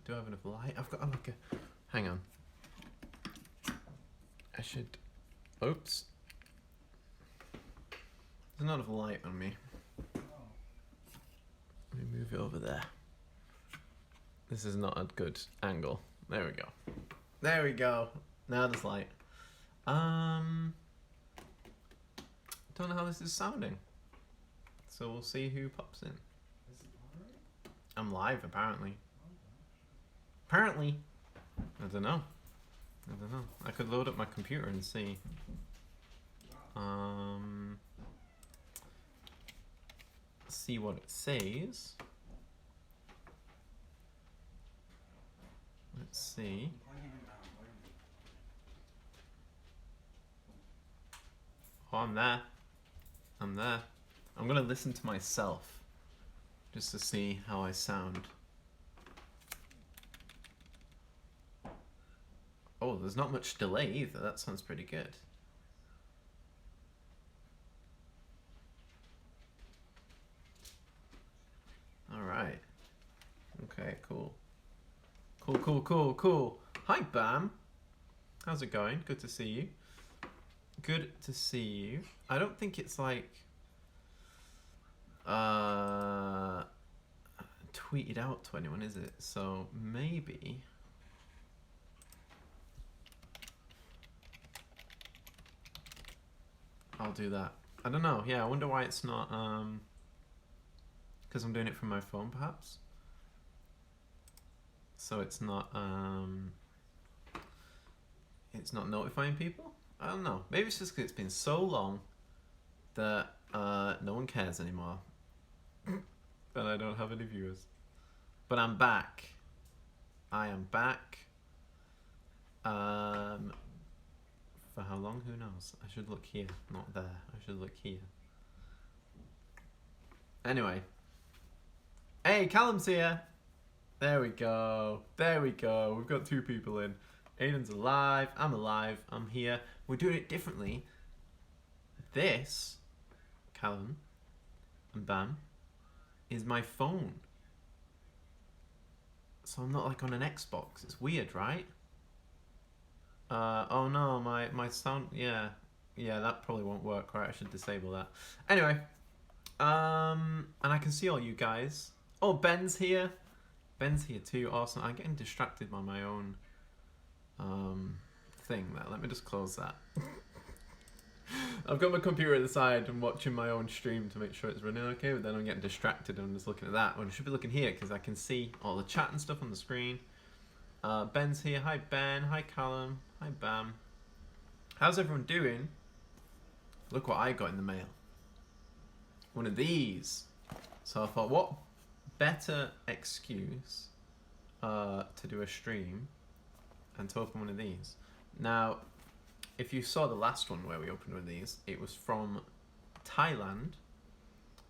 Do I have enough light? I've got like a... Hang on. I should... Oops. There's not enough light on me. Let me move it over there. This is not a good angle. There we go. There we go. Now there's light. Don't know how this is sounding. So we'll see who pops in. I'm live, apparently. Apparently. I don't know. I could load up my computer and see. See what it says. Let's see. Oh, I'm there. I'm there. I'm gonna listen to myself just to see how I sound. Oh, there's not much delay either. That sounds pretty good. All right. Okay, cool. Cool. Hi, Bam. How's it going? Good to see you. Good to see you. I don't think it's like tweeted out to anyone, is it? So maybe I'll do that. I don't know. Yeah, I wonder why it's not because I'm doing it from my phone, perhaps. So it's not notifying people. I don't know. Maybe it's just because it's been so long that no one cares anymore. That I don't have any viewers. But I'm back. I am back. For how long? Who knows? I should look here, not there. I should look here. Anyway. Hey, Callum's here. There we go. There we go. We've got 2 people in. Aiden's alive. I'm alive. I'm here. We're doing it differently. This, Callum and Bam, is my phone. So I'm not like on an Xbox. It's weird, right? Oh no, my sound, yeah, that probably won't work, right? I should disable that. Anyway, and I can see all you guys. Oh, Ben's here. Ben's here too. Awesome. I'm getting distracted by my own thing there. Let me just close that. I've got my computer at the side and watching my own stream to make sure it's running okay, but then I'm getting distracted and I'm just looking at that. When I should be looking here because I can see all the chat and stuff on the screen. Ben's here. Hi Ben. Hi Callum. Hi Bam. How's everyone doing? Look what I got in the mail. One of these. So I thought, what better excuse to do a stream and to open one of these. Now, if you saw the last one where we opened one of these, it was from Thailand,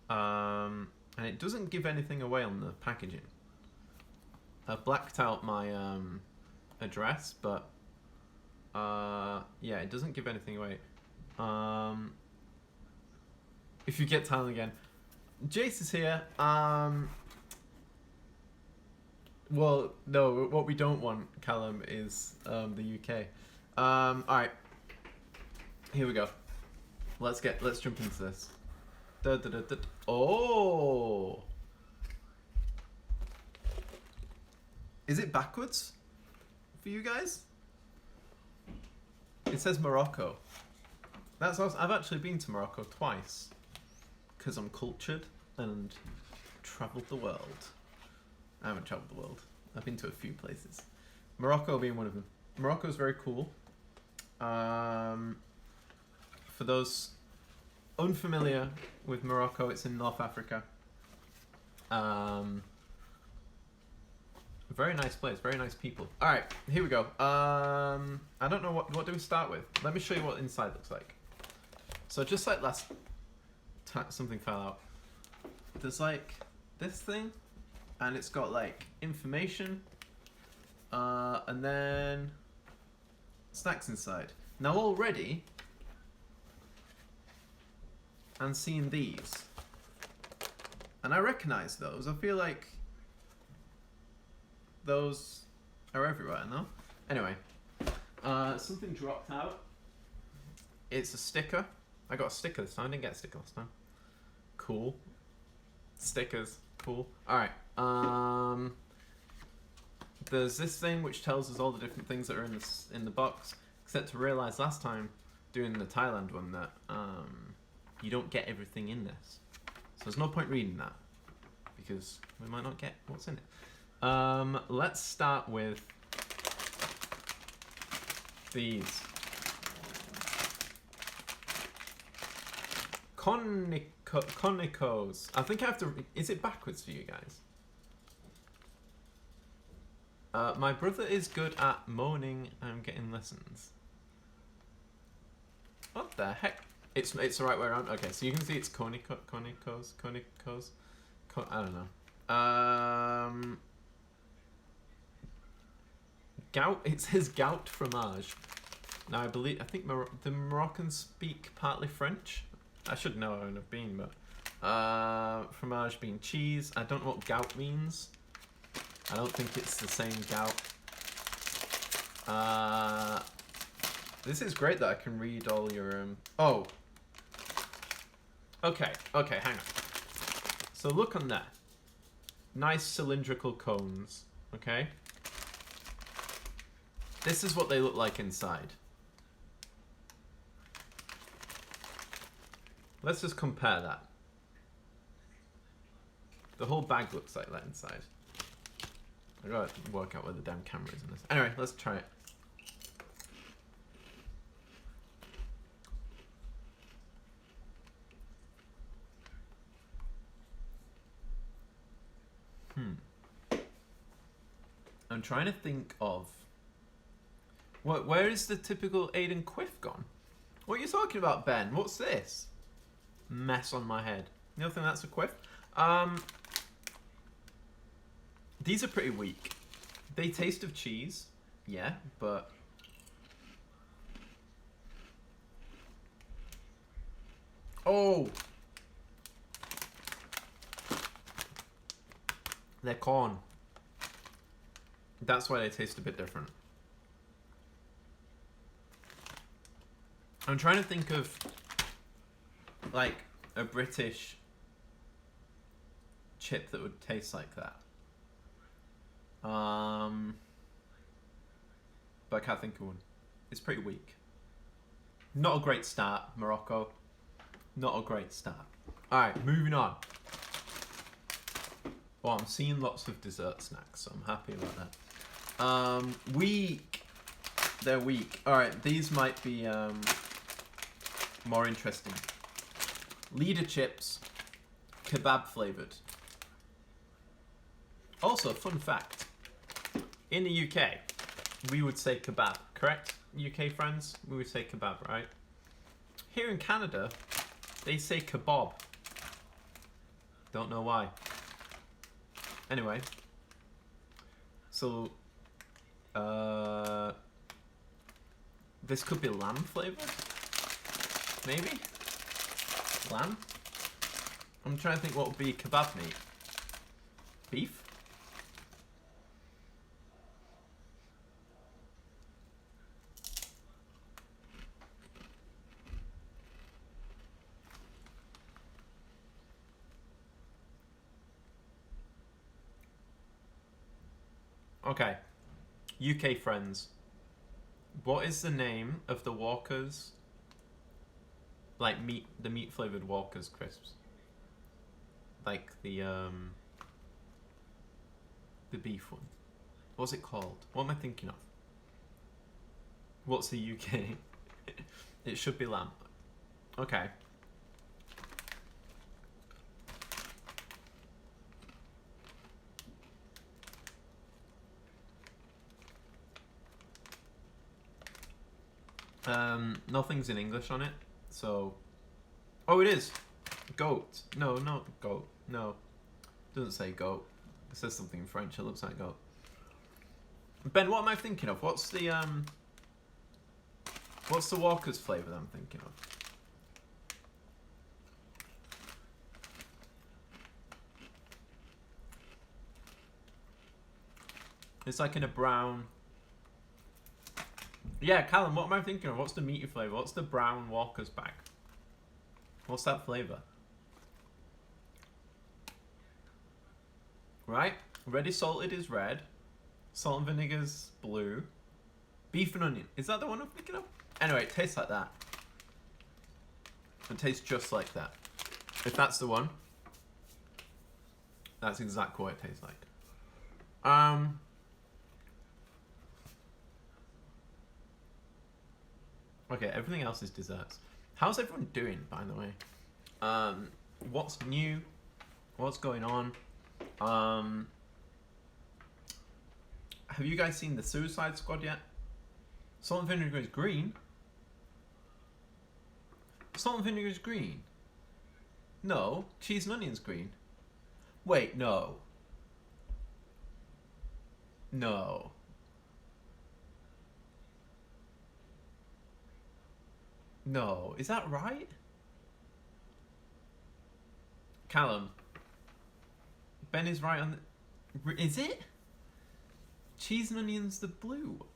and it doesn't give anything away on the packaging. I've blacked out my address, but yeah, it doesn't give anything away. If you get Thailand again, Jace is here. Well, no, what we don't want, Callum, is the UK. Alright. Here we go. Let's jump into this. Oh! Is it backwards for you guys? It says Morocco. That's awesome. I've actually been to Morocco twice because I'm cultured and travelled the world. I haven't travelled the world. I've been to a few places. Morocco being one of them. Morocco is very cool. For those unfamiliar with Morocco, it's in North Africa. Very nice place, very nice people. All right, here we go. I don't know what do we start with. Let me show you what inside looks like. So just like last time, something fell out. There's like this thing, and it's got like information, and then snacks inside. Now already, I'm seeing these, and I recognize those. I feel like those are everywhere, no? Anyway, something dropped out. It's a sticker. I got a sticker this time. I didn't get a sticker last time. Cool. Stickers. Cool. Alright. There's this thing which tells us all the different things that are in the box. Except to realise last time, doing the Thailand one, that you don't get everything in this. So there's no point reading that. Because we might not get what's in it. Let's start with these. Conicos. I think I have to... Is it backwards for you guys? My brother is good at moaning. I'm getting lessons. What the heck? It's the right way around. Okay, so you can see it's conicos. I don't know. Gout. It says gout fromage. Now I think the Moroccans speak partly French. I should know. I would have been, but fromage being cheese. I don't know what gout means. I don't think it's the same gout. This is great that I can read all your Oh. Okay. Hang on. So look on there. Nice cylindrical cones. Okay. This is what they look like inside. Let's just compare that. The whole bag looks like that inside. I gotta work out where the damn camera is in this. Anyway, let's try it. I'm trying to think of... Where is the typical Aiden quiff gone? What are you talking about, Ben? What's this? Mess on my head. You don't think that's a quiff? These are pretty weak. They taste of cheese, yeah, but... Oh! They're corn. That's why they taste a bit different. I'm trying to think of, like, a British chip that would taste like that. But I can't think of one. It's pretty weak. Not a great start, Morocco. Not a great start. Alright, moving on. Well, I'm seeing lots of dessert snacks, so I'm happy about that. Weak. They're weak. Alright, these might be more interesting. Leader chips, kebab flavoured. Also, fun fact. In the UK, we would say kebab, correct? UK friends, we would say kebab, right? Here in Canada, they say kebab. Don't know why. Anyway. So, this could be lamb flavoured? Maybe? Lamb? I'm trying to think what would be kebab meat. Beef? Okay. UK friends. What is the name of the Walkers? Like the meat flavored Walkers crisps. Like the beef one. What's it called? What am I thinking of? What's the UK? It should be lamb. Okay. Nothing's in English on it, so... Oh, it is! Goat. No, not goat. No. It doesn't say goat. It says something in French, it looks like goat. Ben, what am I thinking of? What's the Walker's flavour that I'm thinking of? It's like in a brown. Yeah, Callum, what am I thinking of? What's the meaty flavour? What's the brown Walker's bag? What's that flavour? Right? Ready salted is red. Salt and vinegar's blue. Beef and onion. Is that the one I'm thinking of? Anyway, it tastes like that. It tastes just like that. If that's the one, that's exactly what it tastes like. Okay, everything else is desserts. How's everyone doing, by the way? What's new? What's going on? Have you guys seen the Suicide Squad yet? Salt and vinegar is green. Salt and vinegar is green. No, cheese and onion's green. Wait, no. No. No, is that right? Callum. Ben is right on the... Is it? Cheese and onion's the blue one.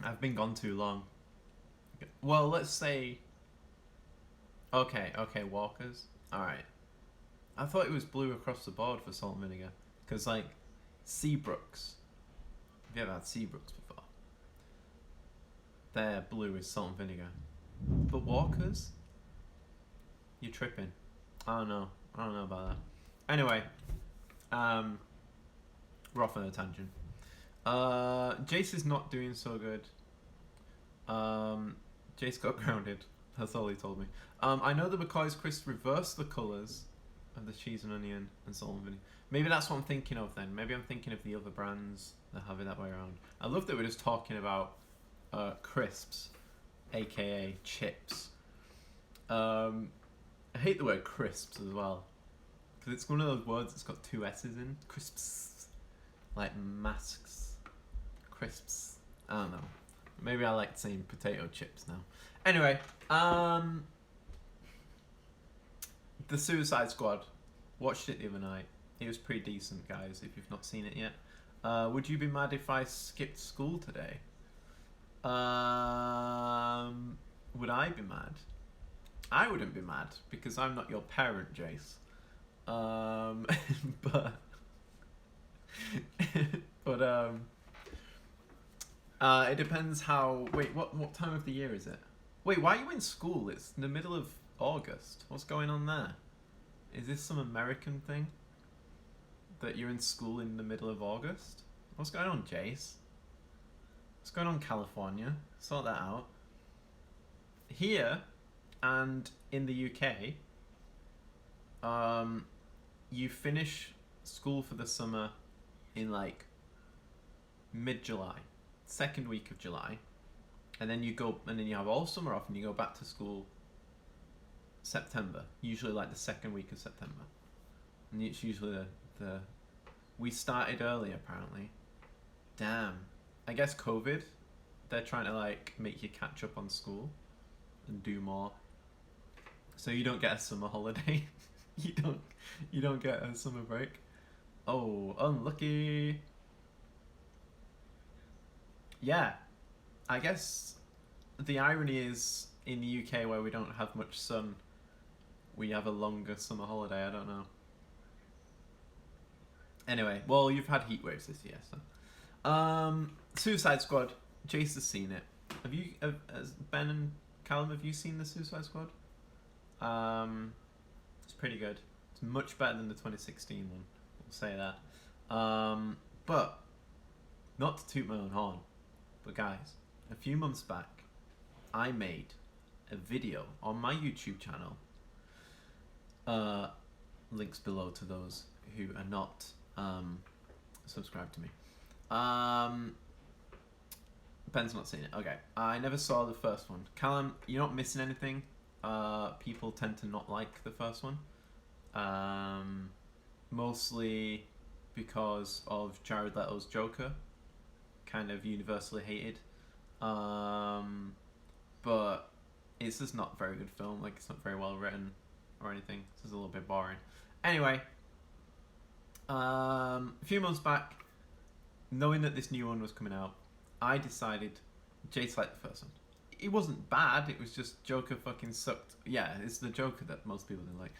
I've been gone too long. Well, let's say... Okay, Walkers. Alright. I thought it was blue across the board for salt and vinegar. Because, like, Seabrooks. Have you ever had Seabrooks before? Their blue is salt and vinegar. But Walkers? You're tripping. I don't know about that. Anyway. We're off on a tangent. Jace is not doing so good. Jace got grounded. That's all he told me. I know the McCoy's Crisp reversed the colours of the cheese and onion and salt and vinegar. Maybe that's what I'm thinking of then. Maybe I'm thinking of the other brands that have it that way around. I love that we're just talking about crisps, aka chips. I hate the word crisps as well. Because it's one of those words that's got two S's in. Crisps. Like masks. Crisps. I don't know. Maybe I like saying potato chips now. Anyway, The Suicide Squad. Watched it the other night. It was pretty decent, guys, if you've not seen it yet. Would you be mad if I skipped school today? Would I be mad? I wouldn't be mad, because I'm not your parent, Jace. But it depends how... Wait, what time of the year is it? Wait, why are you in school? It's in the middle of August. What's going on there? Is this some American thing? That you're in school in the middle of August? What's going on, Jace? What's going on, California? Sort that out. Here, and in the UK, you finish school for the summer in like mid-July, second week of July, and then you have all summer off and you go back to school September, usually like the second week of September, and it's usually the we started early apparently. Damn. I guess COVID, they're trying to like make you catch up on school and do more, so you don't get a summer holiday. you don't get a summer break. Oh, unlucky. Yeah, I guess the irony is in the UK where we don't have much sun, we have a longer summer holiday. I don't know. Anyway, well, you've had heat waves this year, so. Suicide Squad. Jace has seen it. Has Ben and Callum, have you seen the Suicide Squad? It's pretty good. It's much better than the 2016 one. I'll say that. But not to toot my own horn, but guys, a few months back, I made a video on my YouTube channel. Links below to those who are not subscribed to me. Ben's not seen it. Okay, I never saw the first one. Callum, you're not missing anything. People tend to not like the first one. Mostly because of Jared Leto's Joker. Kind of universally hated. But it's just not a very good film. Like, it's not very well written or anything. It's just a little bit boring. Anyway, A few months back, knowing that this new one was coming out, I decided Jace liked the first one. It wasn't bad, it was just Joker fucking sucked. Yeah, it's the Joker that most people didn't like.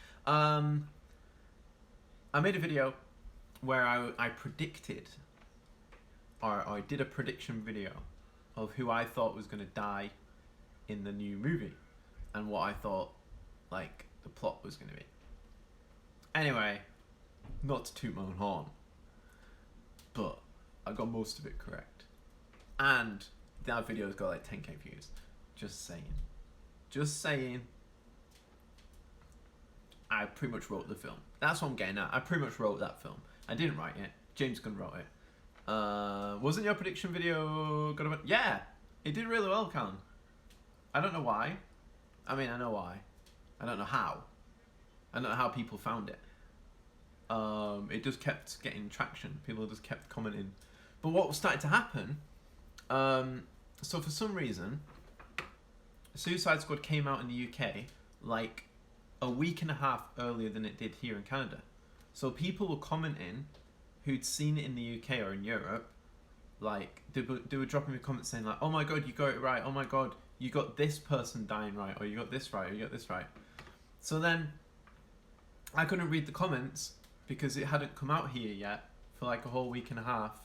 I made a video where I predicted, or I did a prediction video of who I thought was going to die in the new movie and what I thought like the plot was going to be. Anyway, not to toot my own horn, but I got most of it correct. And that video's got like 10k views. Just saying. Just saying. I pretty much wrote the film. That's what I'm getting at. I pretty much wrote that film. I didn't write it. James Gunn wrote it. Wasn't your prediction video good? Yeah, it did really well, Callum. I don't know why. I mean, I know why. I don't know how. I don't know how people found it. It just kept getting traction. People just kept commenting. But what started to happen, so for some reason, Suicide Squad came out in the UK like a week and a half earlier than it did here in Canada. So people were commenting who'd seen it in the UK or in Europe, like they were dropping me comments saying like, oh my god, you got it right, oh my god, you got this person dying right, or you got this right, or you got this right. So then I couldn't read the comments because it hadn't come out here yet for like a whole week and a half.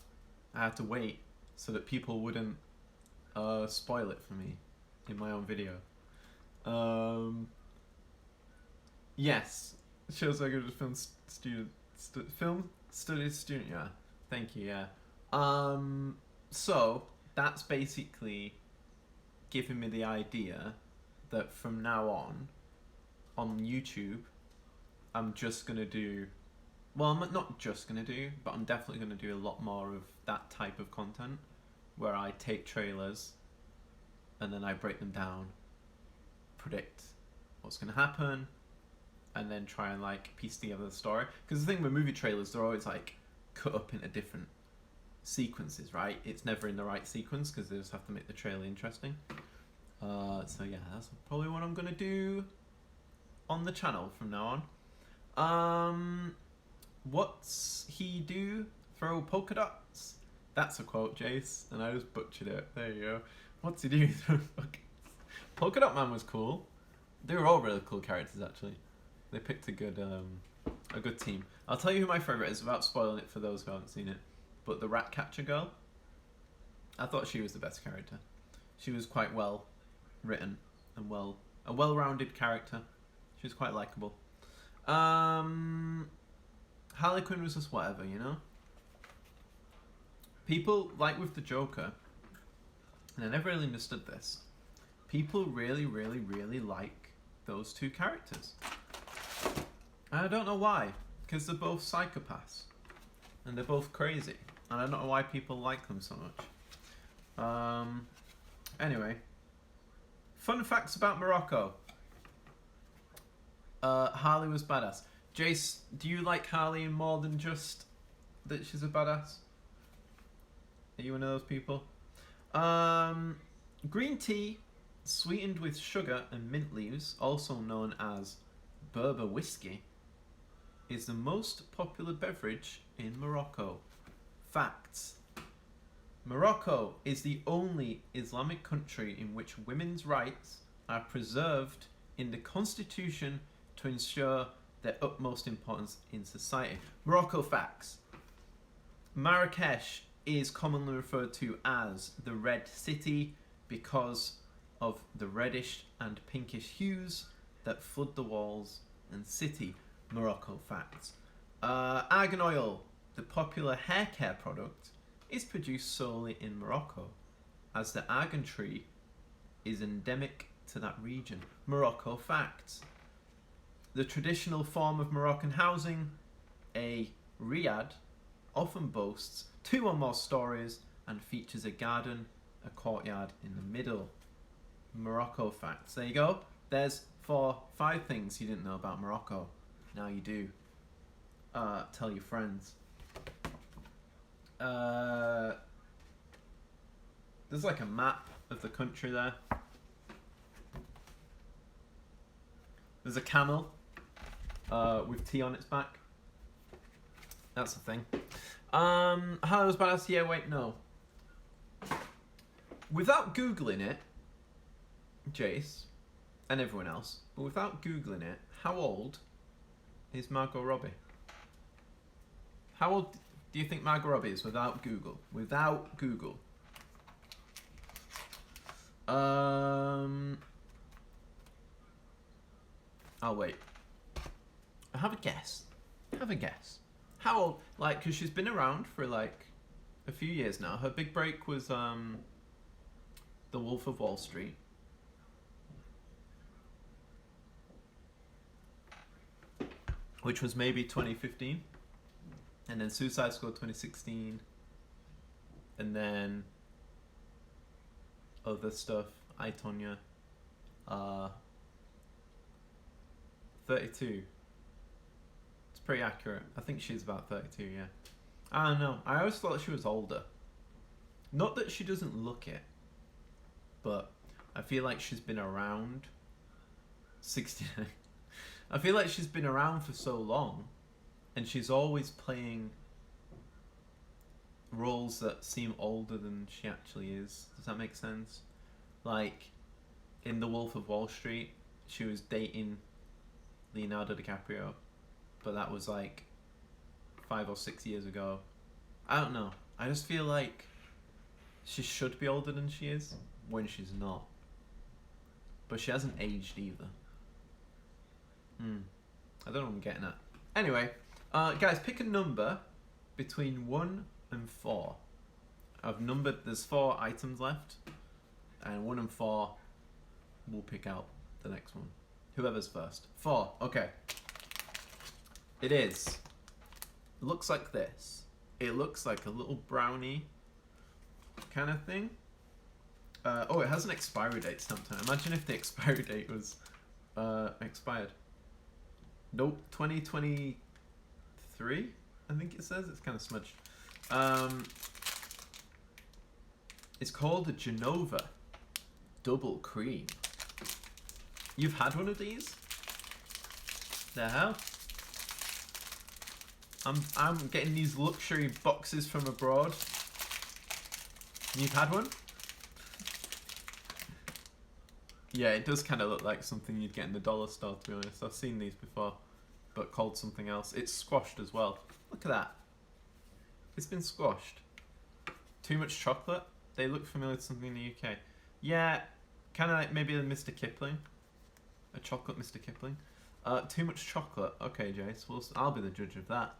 I had to wait so that people wouldn't spoil it for me in my own video. Yes, it shows like a film student, film studies student. Yeah, thank you. Yeah. So that's basically giving me the idea that from now on YouTube, I'm just gonna do. Well, I'm not just gonna do, but I'm definitely gonna do a lot more of that type of content, where I take trailers, and then I break them down, predict what's gonna happen, and then try and like piece together the story. Because the thing with movie trailers, they're always like cut up into different sequences, right? It's never in the right sequence because they just have to make the trailer interesting. So yeah, that's probably what I'm gonna do on the channel from now on. What's he do? Throw polka dots? That's a quote, Jace, and I just butchered it. There you go. What's he do? Throw Polka Dot Man was cool. They were all really cool characters, actually. They picked a good team. I'll tell you who my favourite is without spoiling it for those who haven't seen it. But the Ratcatcher girl, I thought she was the best character. She was quite well written and a well-rounded character. She was quite likable. Harley Quinn was just whatever, you know? People, like with the Joker, and I never really understood this, people really, really, really like those two characters. And I don't know why, because they're both psychopaths. And they're both crazy. And I don't know why people like them so much. Anyway. Fun facts about Morocco. Harley was badass. Jace, do you like Harley more than just that she's a badass? Are you one of those people? Green tea sweetened with sugar and mint leaves, also known as Berber whiskey, is the most popular beverage in Morocco. Facts. Morocco is the only Islamic country in which women's rights are preserved in the constitution to ensure their utmost importance in society. Morocco facts. Marrakesh is commonly referred to as the Red City because of the reddish and pinkish hues that flood the walls and city. Morocco facts. Argan oil, the popular hair care product, is produced solely in Morocco, as the argan tree is endemic to that region. Morocco facts. The traditional form of Moroccan housing, a riad, often boasts 2 or more stories and features a garden, a courtyard in the middle. Morocco facts. There you go. There's 5 things you didn't know about Morocco. Now you do. Tell your friends. There's like a map of the country there. There's a camel with tea on its back. That's the thing. Hallow's Badass, yeah, wait, no. Without Googling it, Jace, and everyone else, but without Googling it, how old is Margot Robbie? How old do you think Margot Robbie is without Google? Without Google. I'll wait. Have a guess. Have a guess. How old? Like, because she's been around for like a few years now. Her big break was The Wolf of Wall Street. Which was maybe 2015. And then Suicide Squad 2016. And then other stuff. I, Tonya. 32. It's pretty accurate. I think she's about 32, yeah. I don't know. I always thought she was older. Not that she doesn't look it. But I feel like she's been around 69. I feel like she's been around for so long, and she's always playing roles that seem older than she actually is. Does that make sense? Like, in The Wolf of Wall Street, she was dating Leonardo DiCaprio, but that was like 5 or 6 years ago. I don't know. I just feel like she should be older than she is when she's not. But she hasn't aged either. I don't know what I'm getting at. Anyway, guys, pick a number between 1 and 4. I've numbered, there's 4 items left, and 1 and 4 we'll pick out the next one. Whoever's first. 4, okay. It is. Looks like this. It looks like a little brownie kind of thing. Oh, it has an expiry date stamped on it. Imagine if the expiry date was expired. Nope, 2023, I think it says. It's kind of smudged. It's called a Genova Double Cream. You've had one of these? The hell? I'm getting these luxury boxes from abroad. You've had one? Yeah, it does kind of look like something you'd get in the dollar store, to be honest. I've seen these before, but called something else. It's squashed as well. Look at that. It's been squashed. Too much chocolate? They look familiar to something in the UK. Yeah, kind of like maybe a Mr. Kipling. A chocolate Mr. Kipling. Too much chocolate. Okay, Jace. Well, I'll be the judge of that.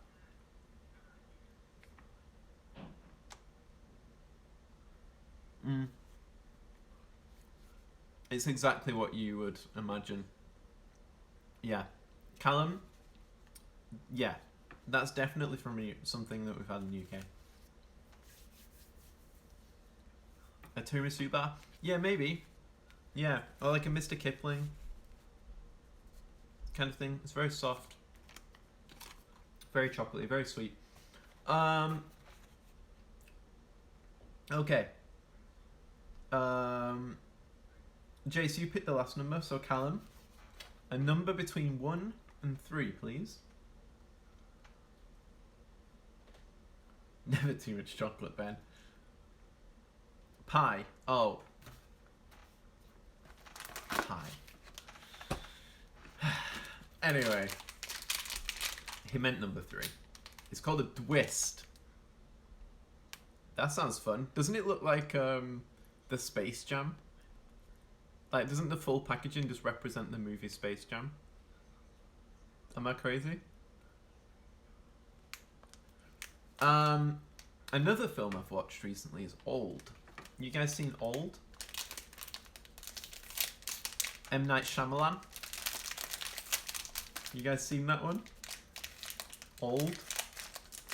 It's exactly what you would imagine. Yeah. Callum? Yeah. That's definitely from something that we've had in the UK. A tiramisu bar? Yeah, maybe. Yeah. Or like a Mr. Kipling kind of thing. It's very soft. Very chocolatey, very sweet. Okay. Jace, you picked the last number, so Callum, a number between 1 and 3, please. Never too much chocolate, Ben. Pie. Oh. Pie. Anyway. He meant number 3. It's called a twist. That sounds fun. Doesn't it look like the Space Jam? Like, doesn't the full packaging just represent the movie Space Jam? Am I crazy? Another film I've watched recently is Old. You guys seen Old? M. Night Shyamalan? You guys seen that one? Old?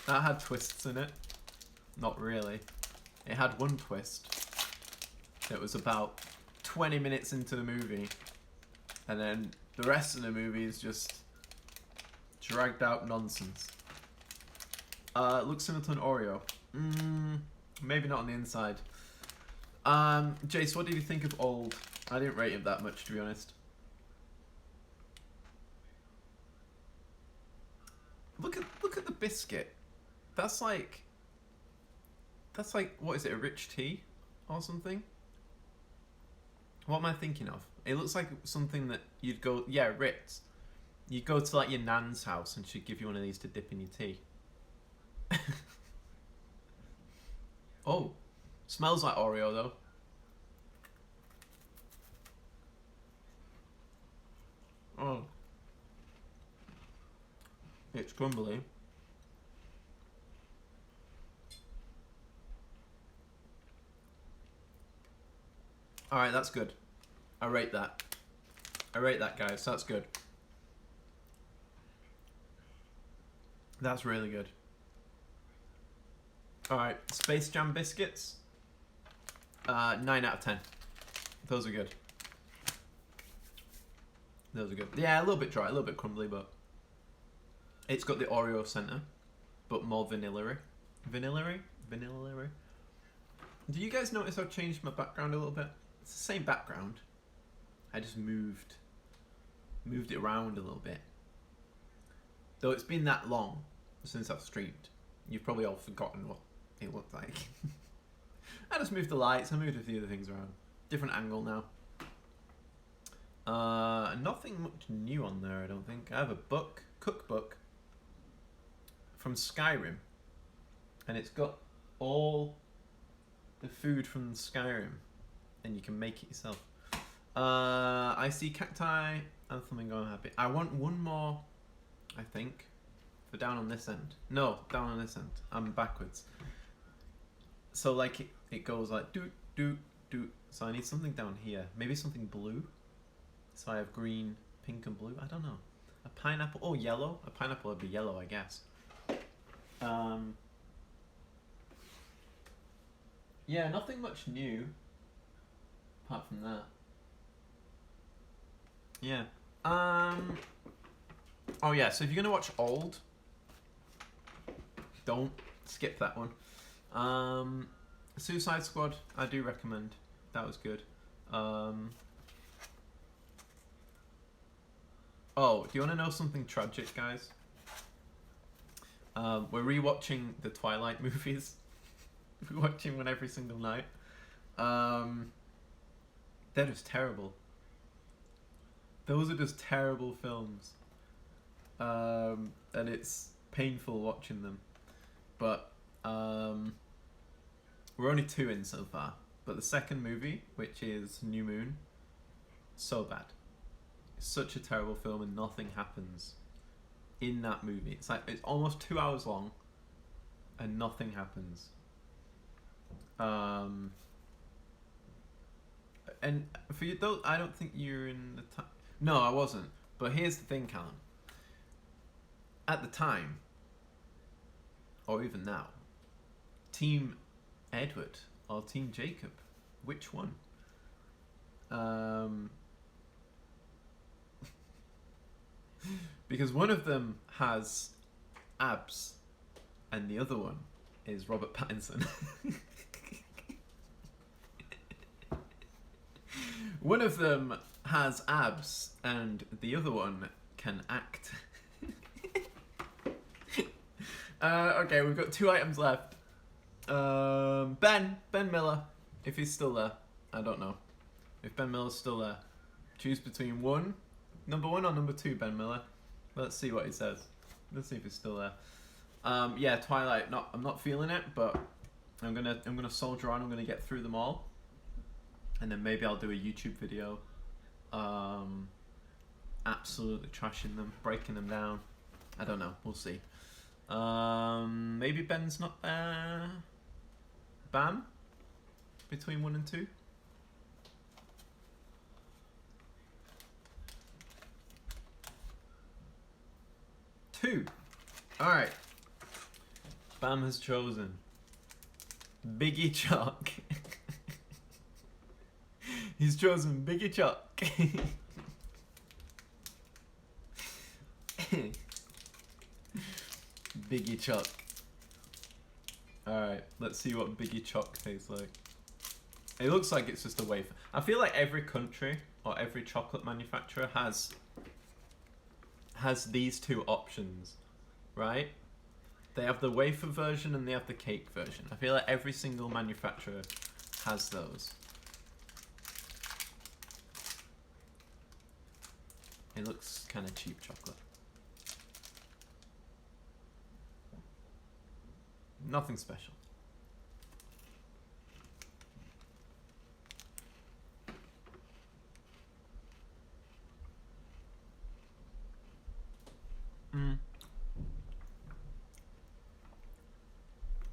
That had twists in it. Not really. It had one twist. It was about 20 minutes into the movie, and then the rest of the movie is just dragged out nonsense. It looks similar to an Oreo. Maybe not on the inside. Jace, what did you think of Old? I didn't rate it that much, to be honest. Look at the biscuit. That's like what is it? A rich tea or something? What am I thinking of? It looks like something that you'd go, yeah, Ritz. You'd go to like your nan's house and she'd give you one of these to dip in your tea. Oh, smells like Oreo though. Oh, it's crumbly. All right, that's good. I rate that. I rate that, guys. That's good. That's really good. All right, Space Jam biscuits. 9 out of 10. Those are good. Those are good. Yeah, a little bit dry, a little bit crumbly, but it's got the Oreo center, but more vanilla-y. Vanilla-y? Vanilla-y? Do you guys notice I've changed my background a little bit? It's the same background. I just moved it around a little bit. Though it's been that long since I've streamed, you've probably all forgotten what it looked like. I just moved the lights, I moved a few other things around. Different angle now. Nothing much new on there, I don't think. I have a cookbook from Skyrim, and it's got all the food from Skyrim, and you can make it yourself. I see cacti and flamingo happy. I want one more, I think, for down on this end. No, down on this end. I'm backwards. So like it goes like doot doot doot. So I need something down here. Maybe something blue. So I have green, pink, and blue. I don't know. A pineapple. Oh, yellow. A pineapple would be yellow, I guess. Yeah, nothing much new. Apart from that. Yeah. Oh yeah. So if you're gonna watch old, don't skip that one. Suicide Squad. I do recommend. That was good. Oh, do you want to know something tragic, guys? We're rewatching the Twilight movies. We're watching one every single night. They're just terrible. Those are just terrible films. And it's painful watching them. But we're only 2 in so far. But the second movie, which is New Moon, so bad. Such a terrible film, and nothing happens in that movie. It's like it's almost 2 hours long, and nothing happens. And for you, though, I don't think you're in the time. No, I wasn't. But here's the thing, Callum. At the time, or even now, Team Edward or Team Jacob, which one? Because one of them has abs and the other one is Robert Pattinson. One of them has abs and the other one can act. Okay, we've got 2 items left. Ben Miller, if he's still there. I don't know. If Ben Miller's still there. Choose between number 1 or number 2, Ben Miller. Let's see what he says. Let's see if he's still there. Yeah, Twilight. I'm not feeling it, but I'm gonna soldier on. I'm gonna get through them all, and then maybe I'll do a YouTube video, absolutely trashing them, breaking them down. I don't know. We'll see. Maybe Ben's not there. Bam. Between 1 and 2. Alright. Bam has chosen Biggie Chalk. He's chosen Biggie Chalk. Biggie Chalk. Alright, let's see what Biggie Chalk tastes like. It looks like it's just a wafer. I feel like every country or every chocolate manufacturer has these 2 options, right? They have the wafer version and they have the cake version. I feel like every single manufacturer has those. It looks kind of cheap chocolate. Nothing special.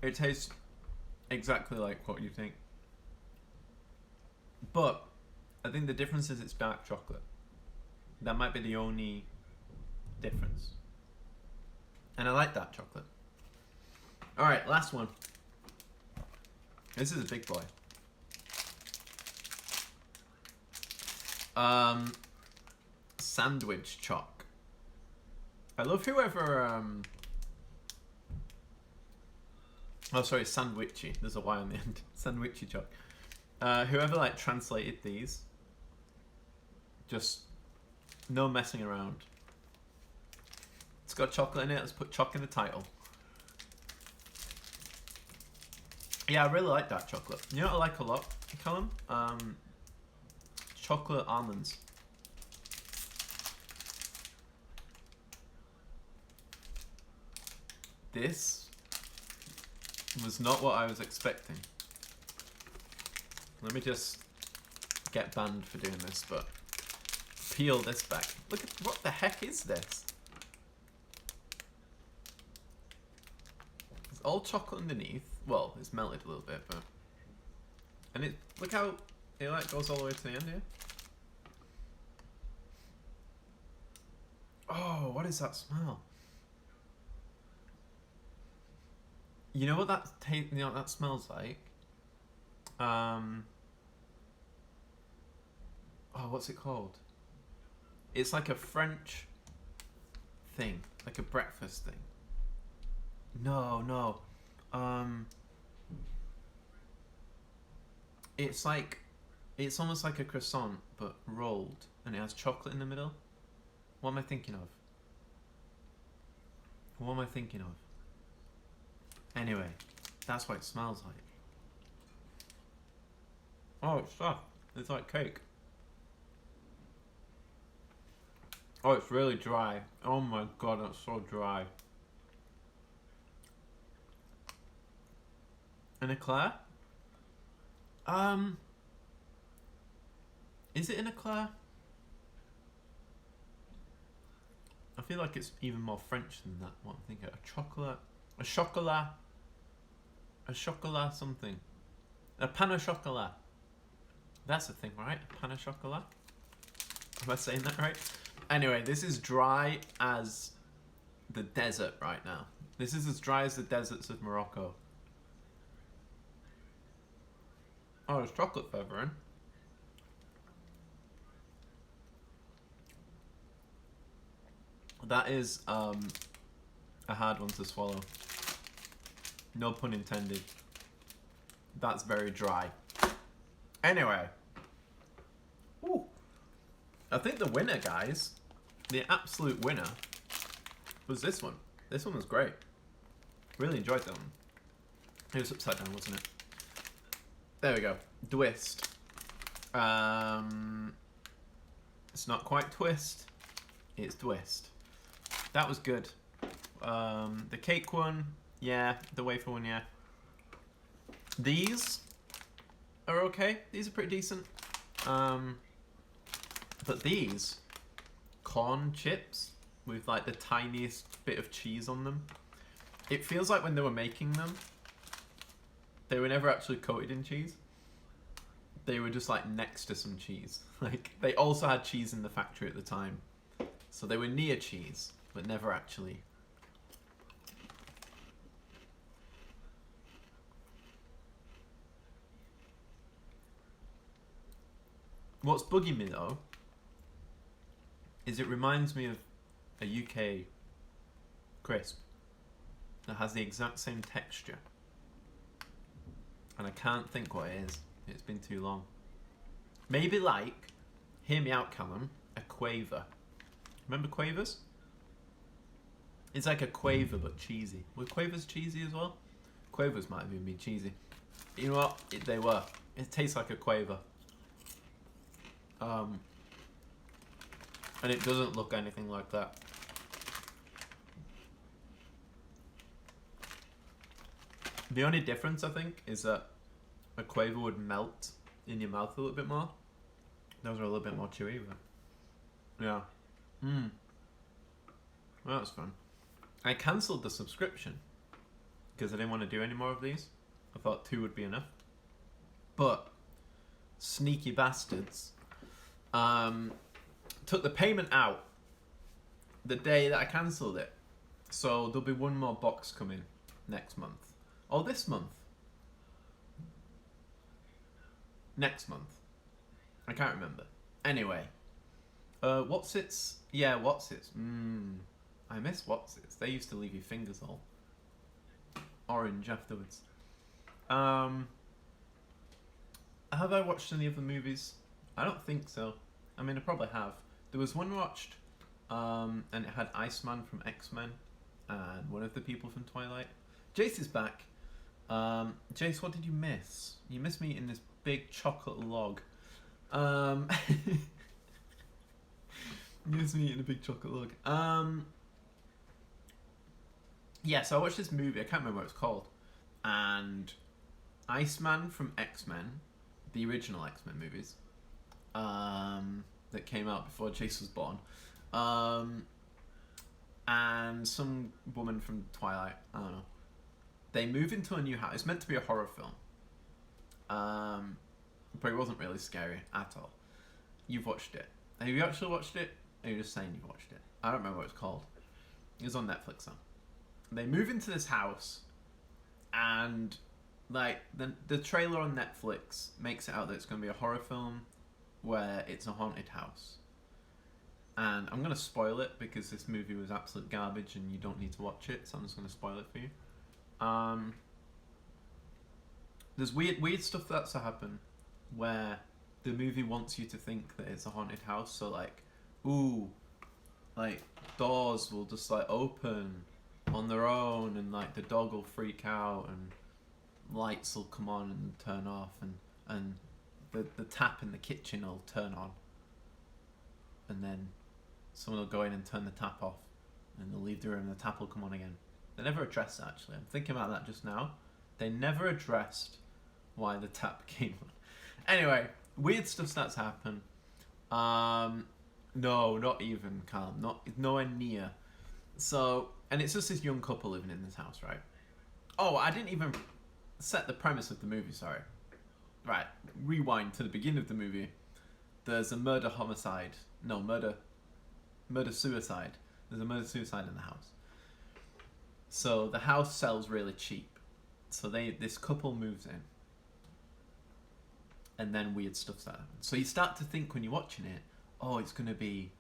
It tastes exactly like what you think. But I think the difference is it's dark chocolate. That might be the only difference. And I like dark chocolate. Alright, last one. This is a big boy. Sandwich chalk. I love whoever oh sorry, sandwichy. There's a Y on the end. Sandwichy chalk. Whoever like translated these, just no messing around. It's got chocolate in it. Let's put chalk in the title. Yeah, I really like dark chocolate. You know what I like a lot, Callum? Chocolate almonds. This was not what I was expecting. Let me just get banned for doing this, but peel this back. Look at, what the heck is this? It's all chocolate underneath. Well, it's melted a little bit, but... And it, look how it like goes all the way to the end here. Oh, what is that smell? You know what that that smells like? Oh, what's it called? It's like a French thing, like a breakfast thing. No. It's like, it's almost like a croissant, but rolled, and it has chocolate in the middle. What am I thinking of? What am I thinking of? Anyway, that's what it smells like. Oh, it's soft. It's like cake. Oh, it's really dry. Oh my god, that's so dry. An eclair? Is it an eclair? I feel like it's even more French than that. What I'm thinking, a chocolate, a chocolat something, a pain au chocolat. That's the thing, right? A pain au chocolat. Am I saying that right? Anyway, this is dry as the desert right now. This is as dry as the deserts of Morocco. Oh, there's chocolate further in. That is a hard one to swallow. No pun intended. That's very dry. Anyway. Ooh. I think the winner, guys, the absolute winner, was this one. This one was great. Really enjoyed that one. It was upside down, wasn't it? There we go. Twist. It's not quite twist. It's twist. That was good. The cake one, yeah. The wafer one, yeah. These are okay. These are pretty decent. But these corn chips with like the tiniest bit of cheese on them. It feels like when they were making them, they were never actually coated in cheese. They were just like next to some cheese. Like they also had cheese in the factory at the time. So they were near cheese, but never actually. What's bugging me though, is it reminds me of a UK crisp that has the exact same texture. And I can't think what it is. It's been too long. Maybe like, hear me out Callum, a quaver. Remember quavers? It's like a Quaver but cheesy. Were Quavers cheesy as well? Quavers might even be cheesy. You know what? They were. It tastes like a Quaver. And it doesn't look anything like that. The only difference, I think, is that a Quaver would melt in your mouth a little bit more. Those are a little bit more chewy, but yeah. Well, that was fun. I cancelled the subscription because I didn't want to do any more of these. I thought 2 would be enough. But sneaky bastards took the payment out the day that I cancelled it. So there'll be one more box coming next month. Oh, this month. Next month. I can't remember. Anyway. Whatsits? Yeah, Whatsits. I miss Whatsits. They used to leave your fingers all orange afterwards. Have I watched any of the movies? I don't think so. I mean, I probably have. There was one watched, and it had Iceman from X-Men and one of the people from Twilight. Jace is back. Jace, what did you miss? You missed me in this big chocolate log. You missed me in a big chocolate log. Yeah, so I watched this movie. I can't remember what it's called. And Iceman from X-Men, the original X-Men movies, that came out before Jace was born, and some woman from Twilight, I don't know. They move into a new house. It's meant to be a horror film, but it wasn't really scary at all. You've watched it. Have you actually watched it? Or are you just saying you've watched it? I don't remember what it's called. It was on Netflix though. They move into this house, and like the trailer on Netflix makes it out that it's going to be a horror film where it's a haunted house. And I'm going to spoil it because this movie was absolute garbage and you don't need to watch it, so I'm just going to spoil it for you. There's weird stuff that's to happen where the movie wants you to think that it's a haunted house. So like, like doors will just like open on their own, and like the dog will freak out, and lights will come on and turn off, and the tap in the kitchen will turn on, and then someone will go in and turn the tap off, and they'll leave the room and the tap will come on again. They never addressed that, actually. I'm thinking about that just now. They never addressed why the tap came on. Anyway, weird stuff starts to happen. No, not even, Calm. Nowhere near. So, and it's just this young couple living in this house, right? Oh, I didn't even set the premise of the movie, sorry. Right, rewind to the beginning of the movie. There's a murder-suicide. There's a murder-suicide in the house. So the house sells really cheap. So this couple moves in. And then weird stuff starts happening. So you start to think when you're watching it, oh, it's going to be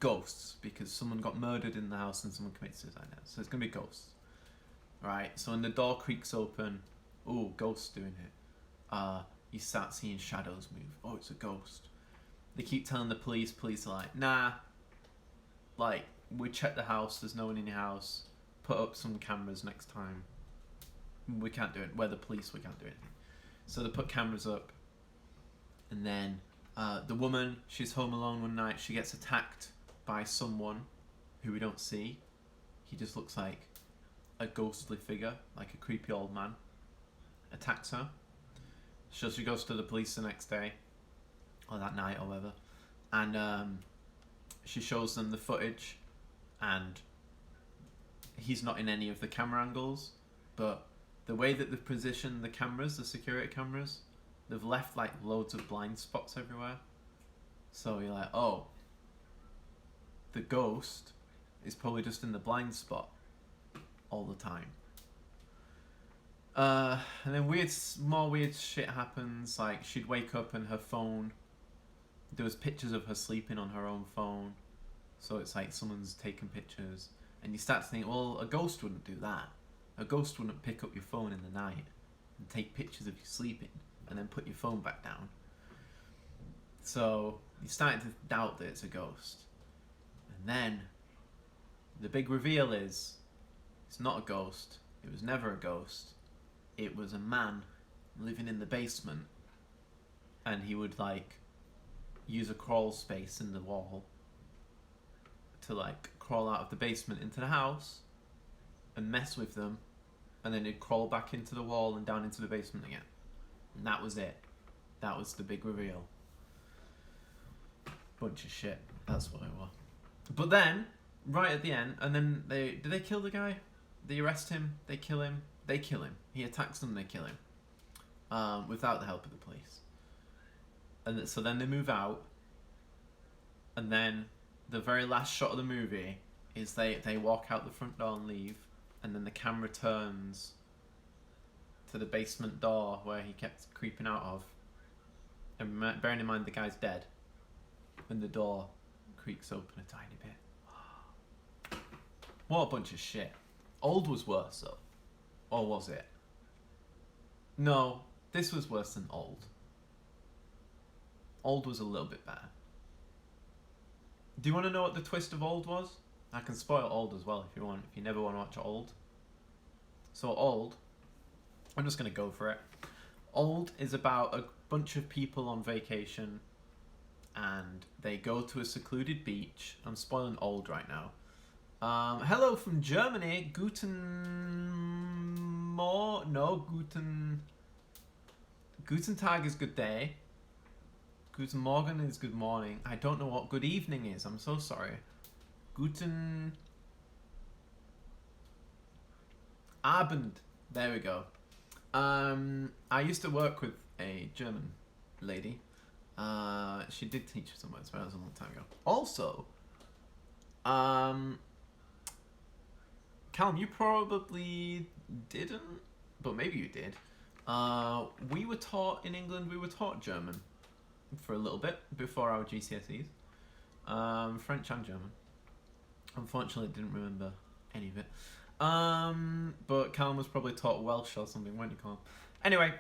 ghosts, because someone got murdered in the house and someone committed suicide now. So it's going to be ghosts. Right, so when the door creaks open, oh, ghosts doing it. You start seeing shadows move. Oh, it's a ghost. They keep telling the police are like, nah, like, we checked the house, there's no one in your house, put up some cameras next time. We can't do it. We're the police, we can't do anything. So they put cameras up, and then the woman, she's home alone one night, she gets attacked by someone who we don't see. He just looks like a ghostly figure, like a creepy old man, attacks her. So she goes to the police the next day, or that night or whatever, and she shows them the footage, and he's not in any of the camera angles, but the way that they've positioned the cameras, the security cameras, they've left like loads of blind spots everywhere. So you're like, oh, the ghost is probably just in the blind spot all the time. And then more weird shit happens. Like, she'd wake up and her phone, there was pictures of her sleeping on her own phone. So it's like someone's taken pictures. And you start to think, well, a ghost wouldn't do that. A ghost wouldn't pick up your phone in the night and take pictures of you sleeping and then put your phone back down. So you're starting to doubt that it's a ghost. And then The big reveal is it's not a ghost. It was never a ghost. It was a man living in the basement, and he would like use a crawl space in the wall to like crawl out of the basement into the house and mess with them, and then he'd crawl back into the wall and down into the basement again. And that was it. That was the big reveal. Bunch of shit. That's what it was. But then, right at the end, and then they kill the guy? They arrest him, they kill him, they kill him. He attacks them, they kill him. Without the help of the police. And so then they move out, and then the very last shot of the movie is they walk out the front door and leave, and then the camera turns to the basement door where he kept creeping out of. And bearing in mind the guy's dead, and the door creaks open a tiny bit. What a bunch of shit. Old was worse though. Or was it? No, this was worse than Old. Old was a little bit better. Do you want to know what the twist of Old was? I can spoil Old as well if you want, if you never want to watch Old. So Old, I'm just going to go for it. Old is about a bunch of people on vacation, and they go to a secluded beach. I'm spoiling Old right now. Hello from Germany. Guten Tag is good day. Guten Morgen is good morning. I don't know what good evening is. I'm so sorry. Guten Abend. There we go. I used to work with a German lady. She did teach some words, but that was a long time ago. Also, Callum, you probably didn't, but maybe you did. We were taught in England, we were taught German for a little bit before our GCSEs. French and German. Unfortunately, didn't remember any of it. But Callum was probably taught Welsh or something, weren't you, Callum? Anyway,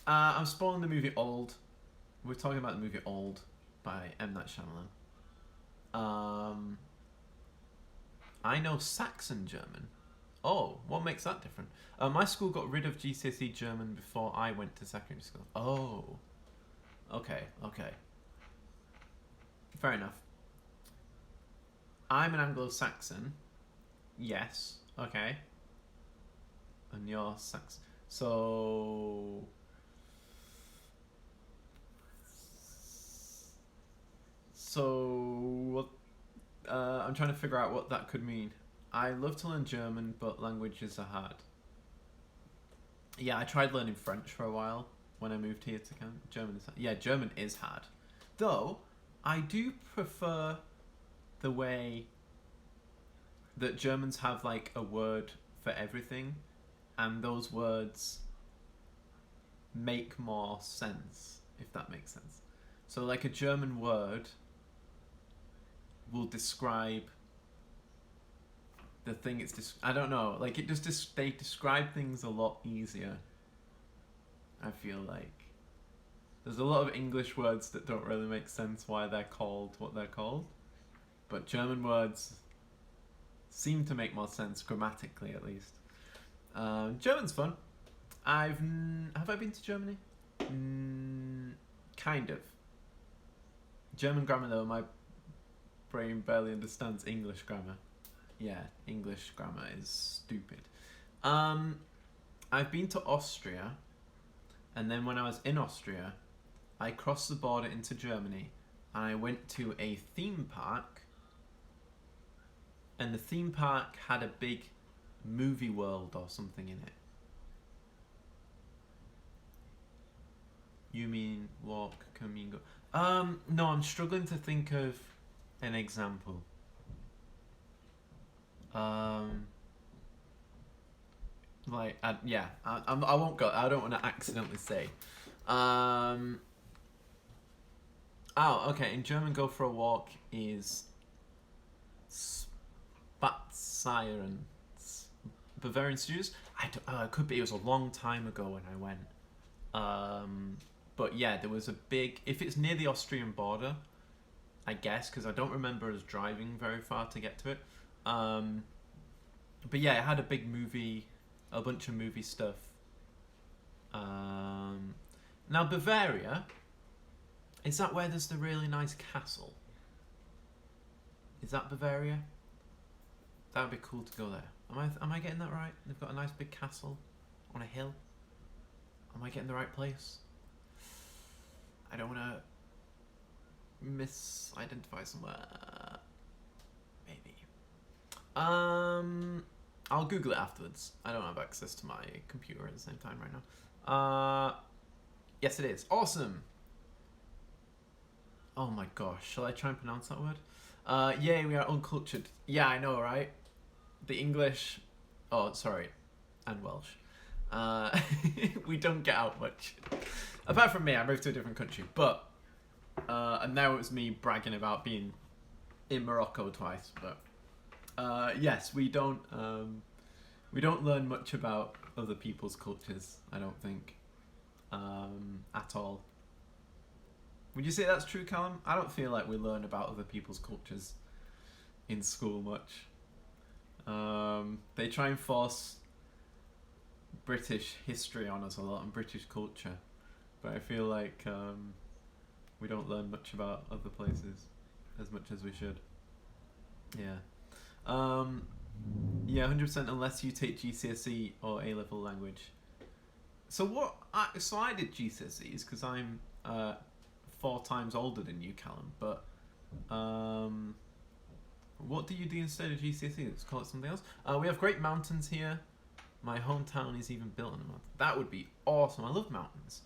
I'm spoiling the movie Old. We're talking about the movie Old by M. Night Shyamalan. I know Saxon German. Oh, what makes that different? My school got rid of GCSE German before I went to secondary school. Oh. Okay. Fair enough. I'm an Anglo-Saxon. Yes. Okay. And you're Saxon. So... I'm trying to figure out what that could mean. I love to learn German, but languages are hard. Yeah, I tried learning French for a while when I moved here to Canada. German is hard. Though, I do prefer the way that Germans have like a word for everything, and those words make more sense, if that makes sense. So like a German word will describe the thing it's I don't know, like it just they describe things a lot easier. I feel like there's a lot of English words that don't really make sense why they're called what they're called, but German words seem to make more sense grammatically, at least. German's fun. Have I been to Germany? Kind of. German grammar though, my brain barely understands English grammar. Yeah, English grammar is stupid. I've been to Austria, and then when I was in Austria, I crossed the border into Germany, and I went to a theme park, and the theme park had a big movie world or something in it. You mean walk, come, go? No, I'm struggling to think of an example. I won't go. I don't want to accidentally say. Okay. In German, go for a walk is Spazieren. Bavarian Studios. It could be. It was a long time ago when I went. But yeah, there was a big. If it's near the Austrian border, I guess, because I don't remember us driving very far to get to it. But yeah, it had a big movie, a bunch of movie stuff. Now Bavaria, is that where there's the really nice castle? Is that Bavaria? That would be cool to go there. Am I getting that right? They've got a nice big castle on a hill. Am I getting the right place? I don't want to misidentify somewhere. Maybe. I'll Google it afterwards. I don't have access to my computer at the same time right now. Yes, it is. Awesome. Oh my gosh. Shall I try and pronounce that word? Yeah, we are uncultured. Yeah, I know, right? The English... Oh, sorry. And Welsh. We don't get out much. Apart from me, I moved to a different country. But... and now it was me bragging about being in Morocco twice. But... yes, we don't learn much about other people's cultures, I don't think. At all. Would you say that's true, Callum? I don't feel like we learn about other people's cultures in school much. They try and force British history on us a lot and British culture, but I feel like we don't learn much about other places as much as we should. Yeah. Yeah, 100% unless you take GCSE or A-level language. So so I did GCSEs because I'm 4 times older than you, Callum, but what do you do instead of GCSE? Let's call it something else. We have great mountains here. My hometown is even built on a mountain. That would be awesome. I love mountains.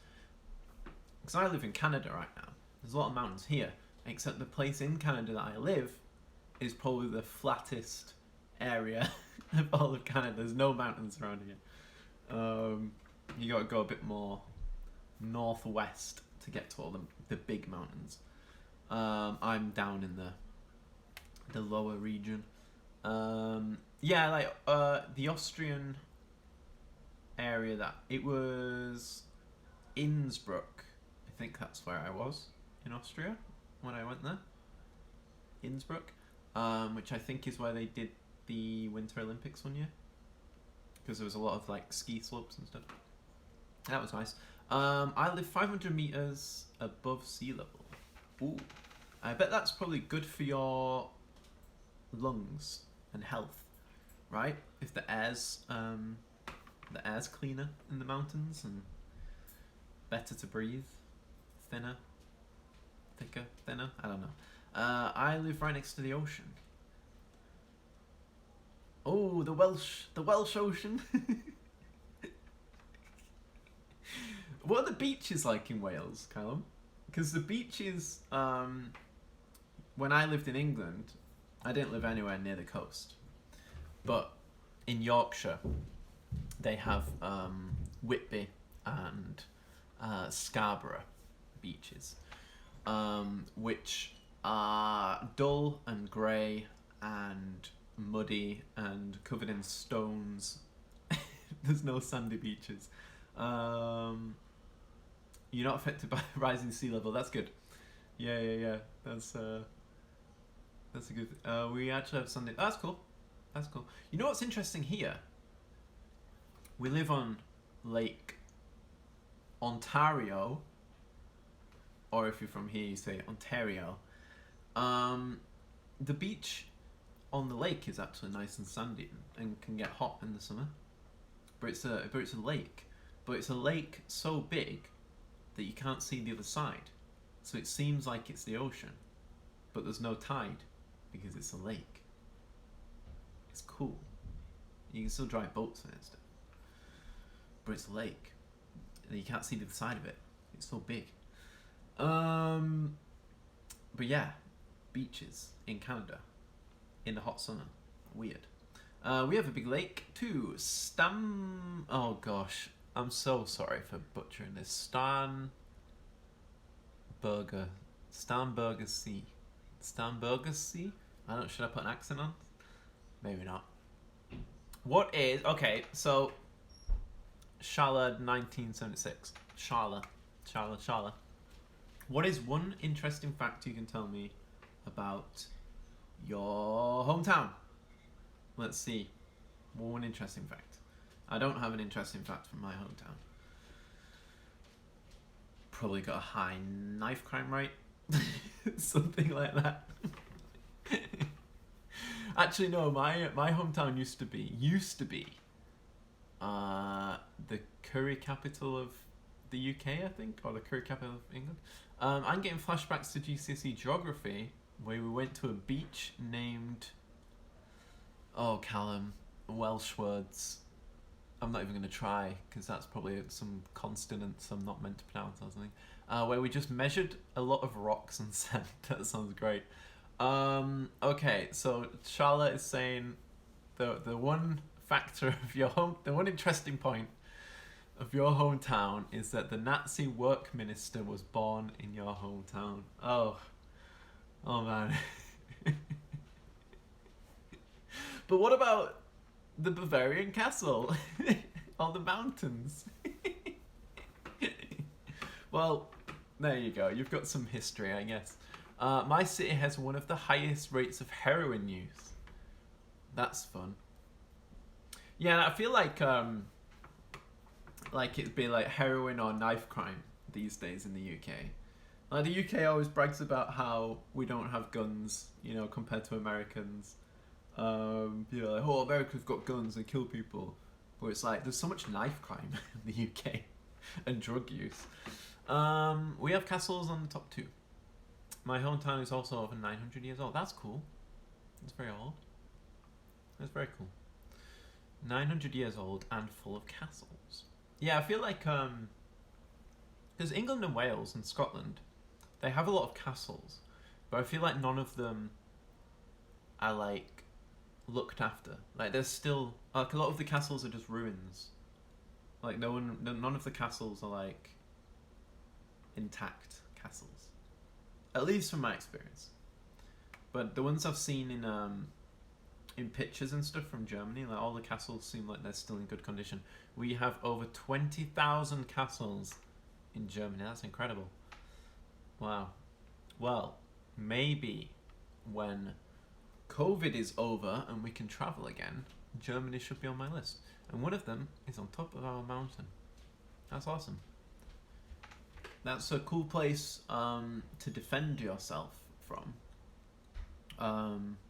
Because I live in Canada right now. There's a lot of mountains here, except the place in Canada that I live is probably the flattest area of all of Canada. There's no mountains around here. You got to go a bit more northwest to get to all the big mountains. I'm down in the lower region. Yeah, like the Austrian area that it was Innsbruck. I think that's where I was in Austria when I went there. Innsbruck, which I think is where they did the Winter Olympics one year, because there was a lot of like ski slopes and stuff. That was nice. I live 500 meters above sea level. Ooh, I bet that's probably good for your lungs and health, right? If the air's cleaner in the mountains and better to breathe, thinner, I don't know. I live right next to the ocean. Oh, the Welsh Ocean. What are the beaches like in Wales, Callum? Because the beaches, when I lived in England, I didn't live anywhere near the coast. But in Yorkshire, they have Whitby and Scarborough beaches, which are dull and grey and muddy and covered in stones. There's no sandy beaches. You're not affected by rising sea level. That's good. Yeah. That's a good. We actually have Sunday. That's cool. You know what's interesting here? We live on Lake Ontario, or if you're from here, you say Ontario. The beach on the lake is actually nice and sandy and can get hot in the summer. But it's a lake. But it's a lake so big that you can't see the other side. So it seems like it's the ocean, but there's no tide because it's a lake. It's cool. You can still drive boats in it and stuff. But it's a lake. And you can't see the other side of it. It's so big. But yeah, beaches in Canada in the hot summer. Weird. We have a big lake too. Oh gosh, I'm so sorry for butchering this. Starnberger Sea. Starnberger Sea? Should I put an accent on? Maybe not. What is... Okay, so... Shala 1976. Shala. What is one interesting fact you can tell me about your hometown? Let's see. One interesting fact. I don't have an interesting fact from my hometown. Probably got a high knife crime rate. Something like that. Actually, no. My hometown used to be the curry capital of the UK, I think, or the curry capital of England. I'm getting flashbacks to GCSE geography, where we went to a beach named, oh, Callum, Welsh words. I'm not even going to try, because that's probably some consonants I'm not meant to pronounce or something. Where we just measured a lot of rocks and said, that sounds great. Okay, so Charlotte is saying the one factor of your home, the one interesting point of your hometown is that the Nazi work minister was born in your hometown. Oh man. But what about the Bavarian castle? On the mountains? Well, there you go. You've got some history, I guess. My city has one of the highest rates of heroin use. That's fun. Yeah, I feel like it'd be like heroin or knife crime these days in the UK. Like the UK always brags about how we don't have guns, you know, compared to Americans. You know, like, oh, America's got guns, they kill people. But it's like, there's so much knife crime in the UK and drug use. We have castles on the top 2. My hometown is also over 900 years old. That's cool. That's very old. That's very cool. 900 years old and full of castles. Yeah, I feel like, because England and Wales and Scotland, they have a lot of castles, but I feel like none of them are, like, looked after. Like, there's still, like, a lot of the castles are just ruins. Like, none of the castles are, like, intact castles. At least from my experience. But the ones I've seen in pictures and stuff from Germany, like, all the castles seem like they're still in good condition. We have over 20,000 castles in Germany. That's incredible. Wow. Well, maybe when COVID is over and we can travel again, Germany should be on my list. And one of them is on top of our mountain. That's awesome. That's a cool place to defend yourself from.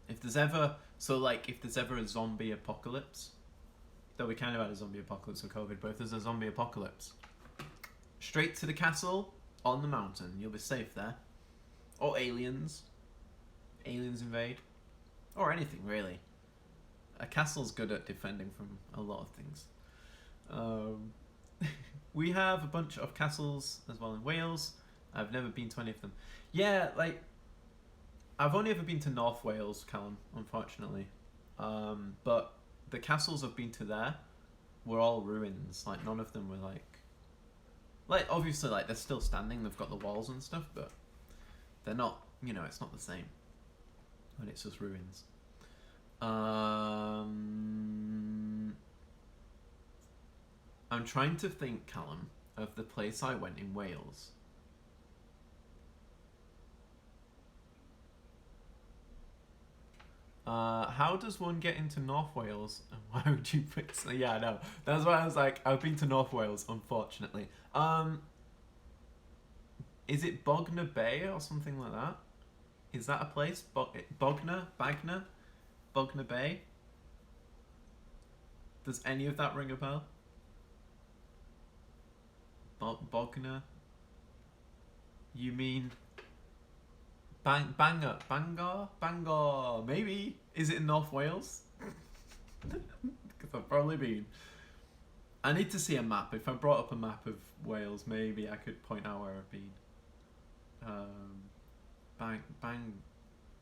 If there's ever a zombie apocalypse, though we kind of had a zombie apocalypse with COVID, but if there's a zombie apocalypse, straight to the castle on the mountain. You'll be safe there. Or aliens. Aliens invade. Or anything, really. A castle's good at defending from a lot of things. We have a bunch of castles as well in Wales. I've never been to any of them. Yeah, like, I've only ever been to North Wales, Callum, unfortunately. But the castles I've been to there were all ruins. Like, none of them were like, obviously, like, they're still standing, they've got the walls and stuff, but they're not, you know, it's not the same when it's just ruins. I'm trying to think, Callum, of the place I went in Wales. How does one get into North Wales? And why would you pick? So yeah, I know. That's why I was like, I've been to North Wales, unfortunately. Is it Bognor Bay or something like that? Is that a place? Bognor Bay? Does any of that ring a bell? Bognor? You mean Bangor? Maybe. Is it in North Wales? Because I've probably been. I need to see a map. If I brought up a map of Wales, maybe I could point out where I've been.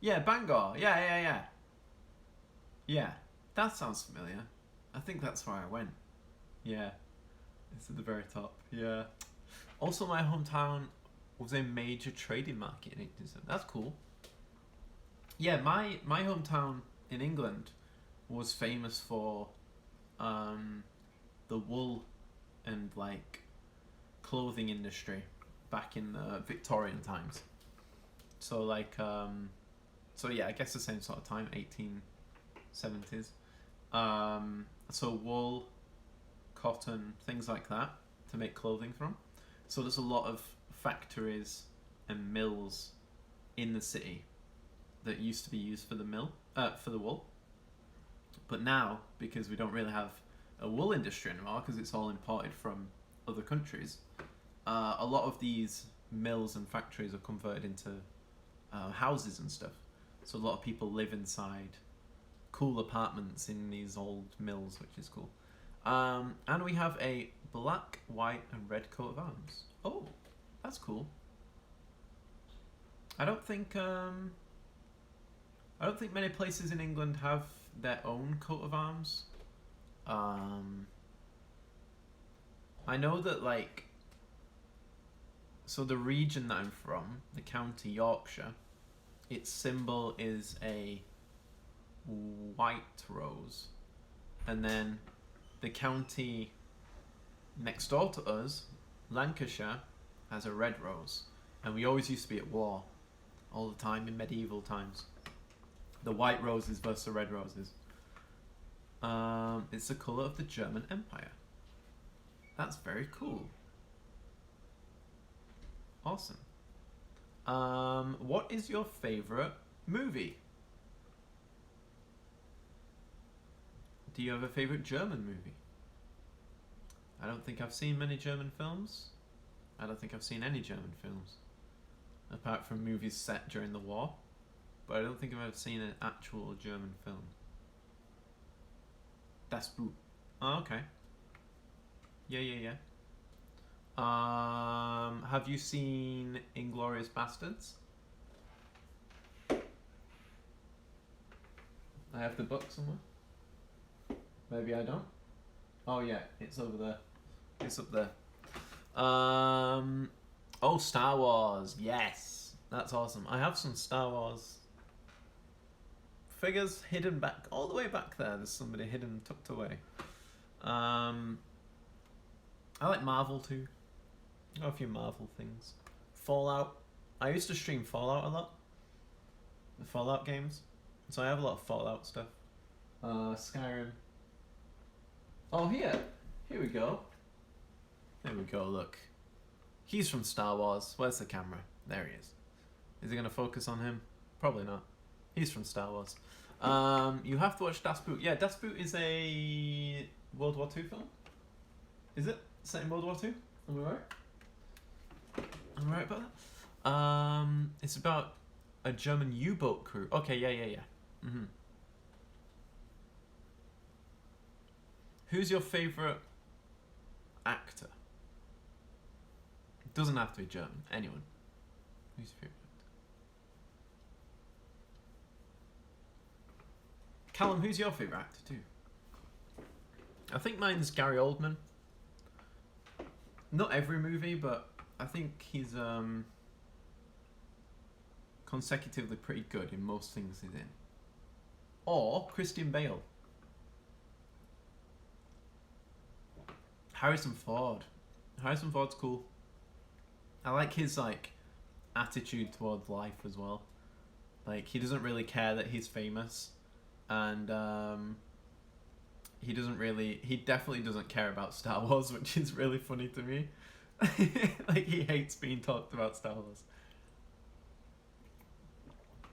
Yeah, Bangor. Yeah. Yeah, that sounds familiar. I think that's where I went. Yeah, it's at the very top. Yeah. Also, my hometown was a major trading market in 1870. That's cool. Yeah, my hometown in England was famous for the wool and like clothing industry back in the Victorian times. So like so yeah, I guess the same sort of time, 1870s. So wool, cotton, things like that to make clothing from. So there's a lot of factories and mills in the city that used to be used for the for the wool. But now, because we don't really have a wool industry anymore, because it's all imported from other countries, a lot of these mills and factories are converted into houses and stuff. So a lot of people live inside cool apartments in these old mills, which is cool. And we have a black, white, and red coat of arms. Oh, that's cool. I don't think many places in England have their own coat of arms. I know that so the region that I'm from, the county Yorkshire, its symbol is a white rose, and then the county next door to us, Lancashire, has a red rose, and we always used to be at war all the time in medieval times. The white roses versus the red roses. It's the colour of the German Empire. That's very cool. Awesome. What is your favourite movie? Do you have a favourite German movie? I don't think I've seen many German films. I don't think I've seen any German films. Apart from movies set during the war. But I don't think I've ever seen an actual German film. Das Boot. Oh, okay. Yeah. Have you seen Inglourious Bastards? I have the book somewhere. Maybe I don't. Oh yeah, it's over there. It's up there. Oh, Star Wars. Yes, that's awesome. I have some Star Wars figures hidden back, all the way back there. There's somebody hidden, tucked away. I like Marvel too. I got a few Marvel things. Fallout. I used to stream Fallout a lot. The Fallout games. So I have a lot of Fallout stuff. Skyrim. Oh, here we go. There we go, look. He's from Star Wars. Where's the camera? There he is. Is it going to focus on him? Probably not. He's from Star Wars. You have to watch Das Boot. Yeah, Das Boot is a World War II film. Is it? Set in World War II? Am I right? Am I right about that? It's about a German U-boat crew. Okay, yeah. Mm-hmm. Who's your favourite actor? It doesn't have to be German. Anyone. Who's your favourite actor? Callum, who's your favourite actor too? I think mine's Gary Oldman. Not every movie, but I think he's consecutively pretty good in most things he's in. Or Christian Bale. Harrison Ford. Harrison Ford's cool. I like his attitude towards life as well. He doesn't really care that he's famous, and he definitely doesn't care about Star Wars, which is really funny to me. He hates being talked about Star Wars.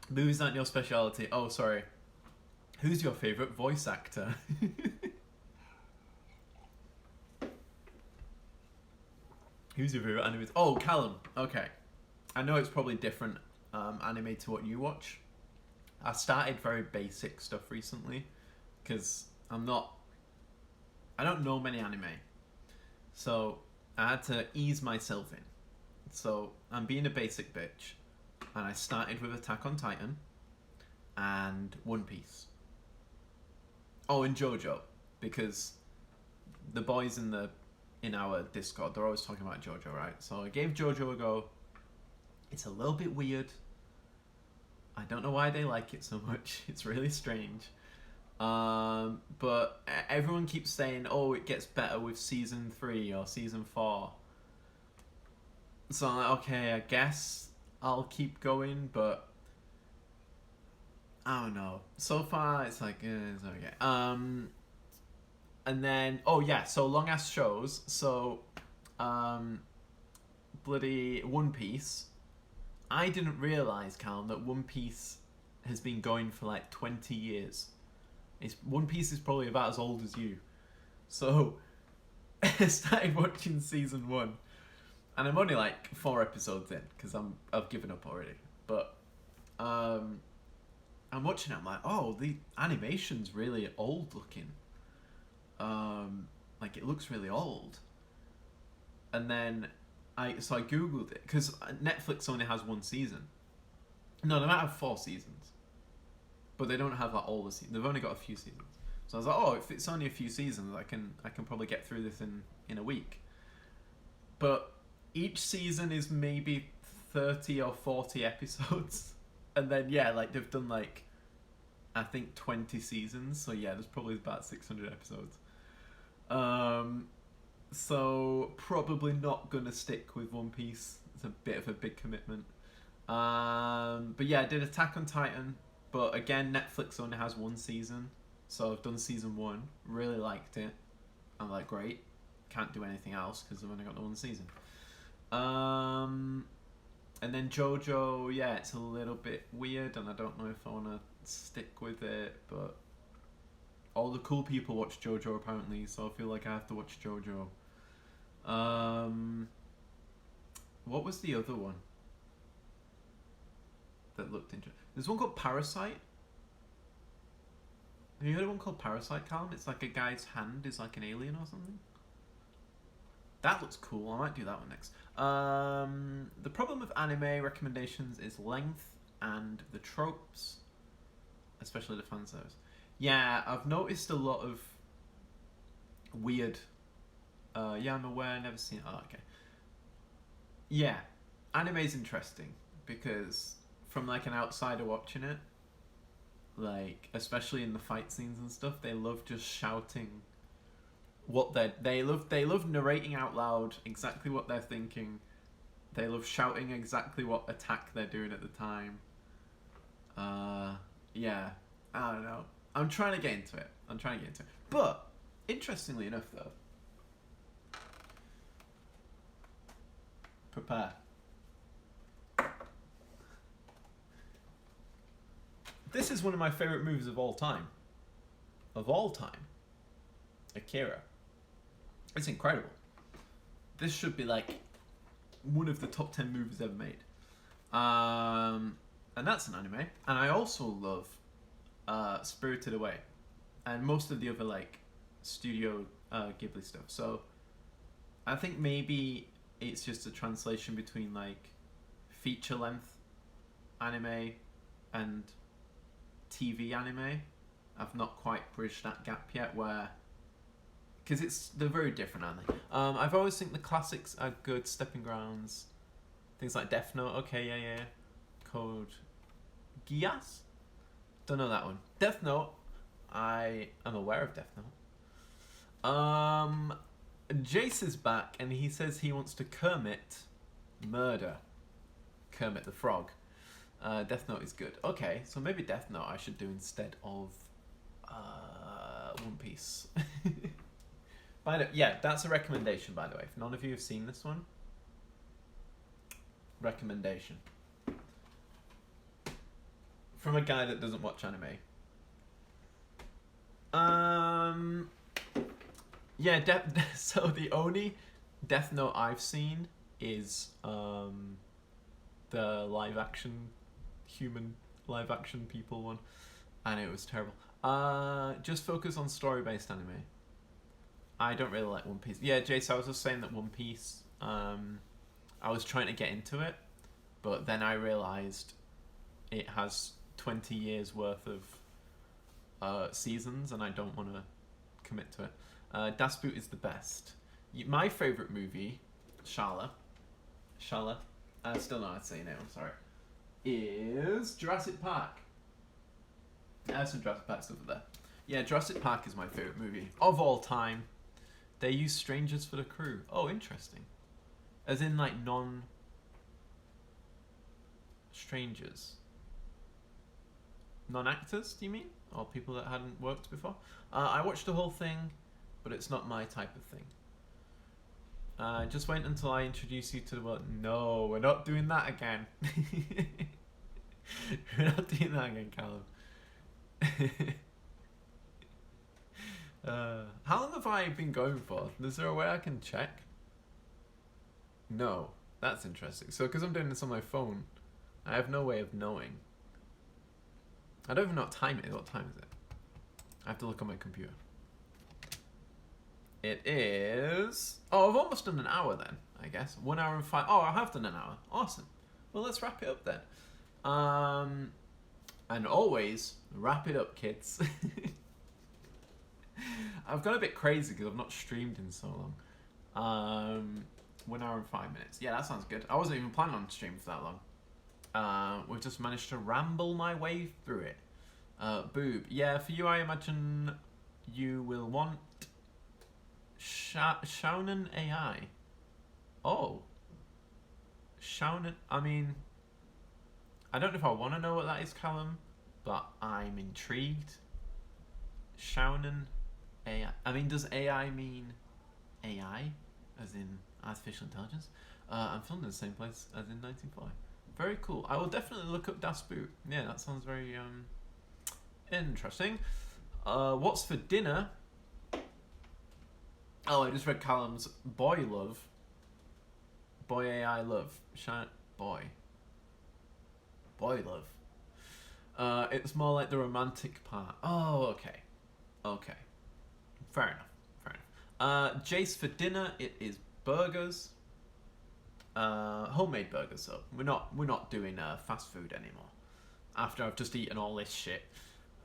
Movies aren't your speciality. Oh, sorry. Who's your favourite voice actor? Who's your favourite anime? Oh, Callum. Okay. I know it's probably different anime to what you watch. I started very basic stuff recently because I don't know many anime. So I had to ease myself in. So I'm being a basic bitch. And I started with Attack on Titan and One Piece. Oh, and JoJo. Because the boys in our Discord, they're always talking about JoJo, right? So I gave JoJo a go. It's a little bit weird. I don't know why they like it so much. It's really strange. But everyone keeps saying, oh, it gets better with season 3 or season 4. So I'm like, okay, I guess I'll keep going, but I don't know. So far, it's like it's okay. And then so long ass shows. So, bloody One Piece. I didn't realize, Callum, that One Piece has been going for like 20 years. One Piece is probably about as old as you. So, I started watching season 1, and I'm only like 4 episodes in because I've given up already. But I'm watching it. I'm like, oh, the animation's really old looking. Like it looks really old. And then I googled it because Netflix only has 1 season. No, they might have 4 seasons, but they don't have like all the seasons. They've only got a few seasons. So I was like, oh, if it's only a few seasons, I can probably get through this in a week. But each season is maybe 30 or 40 episodes. And then like they've done like I think 20 seasons. So yeah, there's probably about 600 episodes. So probably not gonna stick with One Piece. It's a bit of a big commitment. But yeah, I did Attack on Titan, but again Netflix only has 1 season. So I've done season 1, really liked it. I'm like, great, can't do anything else because I've only got the 1 season. And then JoJo, yeah, it's a little bit weird, and I don't know if I want to stick with it, but all the cool people watch JoJo apparently, so I feel like I have to watch JoJo. What was the other one that looked interesting? There's one called Parasite. Have you heard of one called Parasite, Callum? It's like a guy's hand is like an alien or something. That looks cool. I might do that one next. The problem with anime recommendations is length and the tropes, especially the fan service. Yeah, I've noticed a lot of weird. Yeah, I'm aware. Never seen it. Oh, okay. Yeah, anime's interesting because from like an outsider watching it, like especially in the fight scenes and stuff, they love just shouting what they love narrating out loud exactly what they're thinking. They love shouting exactly what attack they're doing at the time. Yeah, I don't know. I'm trying to get into it. But interestingly enough, though, prepare. This is one of my favorite movies of all time. Akira. It's incredible. This should be like one of the top 10 movies ever made. And that's an anime. And I also love Spirited Away and most of the other like Studio Ghibli stuff. So I think maybe it's just a translation between like feature length anime and TV anime. I've not quite bridged that gap yet where, because they're very different, aren't they? I've always think the classics are good stepping grounds. Things like Death Note, okay, yeah. Code Geass? Don't know that one. Death Note, I am aware of Death Note. Jace is back and he says he wants to murder Kermit the Frog. Death Note is good. Okay, so maybe Death Note I should do instead of One Piece. Yeah, that's a recommendation, by the way. If none of you have seen this one, recommendation from a guy that doesn't watch anime. Yeah, so the only Death Note I've seen is the human live action people one, and it was terrible. Just focus on story-based anime. I don't really like One Piece. Yeah, Jace, I was just saying that One Piece, I was trying to get into it, but then I realised it has 20 years worth of seasons, and I don't want to commit to it. Das Boot is the best. My favourite movie, Shala, I still know how to say your name, I'm sorry, is Jurassic Park. I have some Jurassic Park stuff there. Yeah, Jurassic Park is my favourite movie of all time. They use strangers for the crew. Oh, interesting. As in, like, non-strangers. Non-actors, do you mean? Or people that hadn't worked before? I watched the whole thing, but it's not my type of thing. Just wait until I introduce you to the world. No, we're not doing that again. We're not doing that again, Callum. How long have I been going for? Is there a way I can check? No, that's interesting. So, because I'm doing this on my phone, I have no way of knowing. I don't even know what time it is. What time is it? I have to look on my computer. It is... Oh, I've almost done an hour then, I guess. 1 hour and 5... Oh, I have done an hour. Awesome. Well, let's wrap it up then. And always, wrap it up, kids. I've gone a bit crazy because I've not streamed in so long. 1 hour and 5 minutes. Yeah, that sounds good. I wasn't even planning on streaming for that long. We've just managed to ramble my way through it. Boob. Yeah, for you, I imagine you will want Shaunan AI. Oh. Shaunan. I mean, I don't know if I want to know what that is, Callum, but I'm intrigued. Shaunan AI. I mean, does AI mean AI, as in artificial intelligence? I'm filmed in the same place as in 1940. Very cool. I will definitely look up Das Boot. Yeah, that sounds very interesting. What's for dinner? Oh, I just read Callum's boy love. Boy AI love. Boy love. It's more like the romantic part. Oh, okay. Okay. Fair enough. Jace for dinner, it is burgers. Homemade burgers, so we're not doing fast food anymore. After I've just eaten all this shit.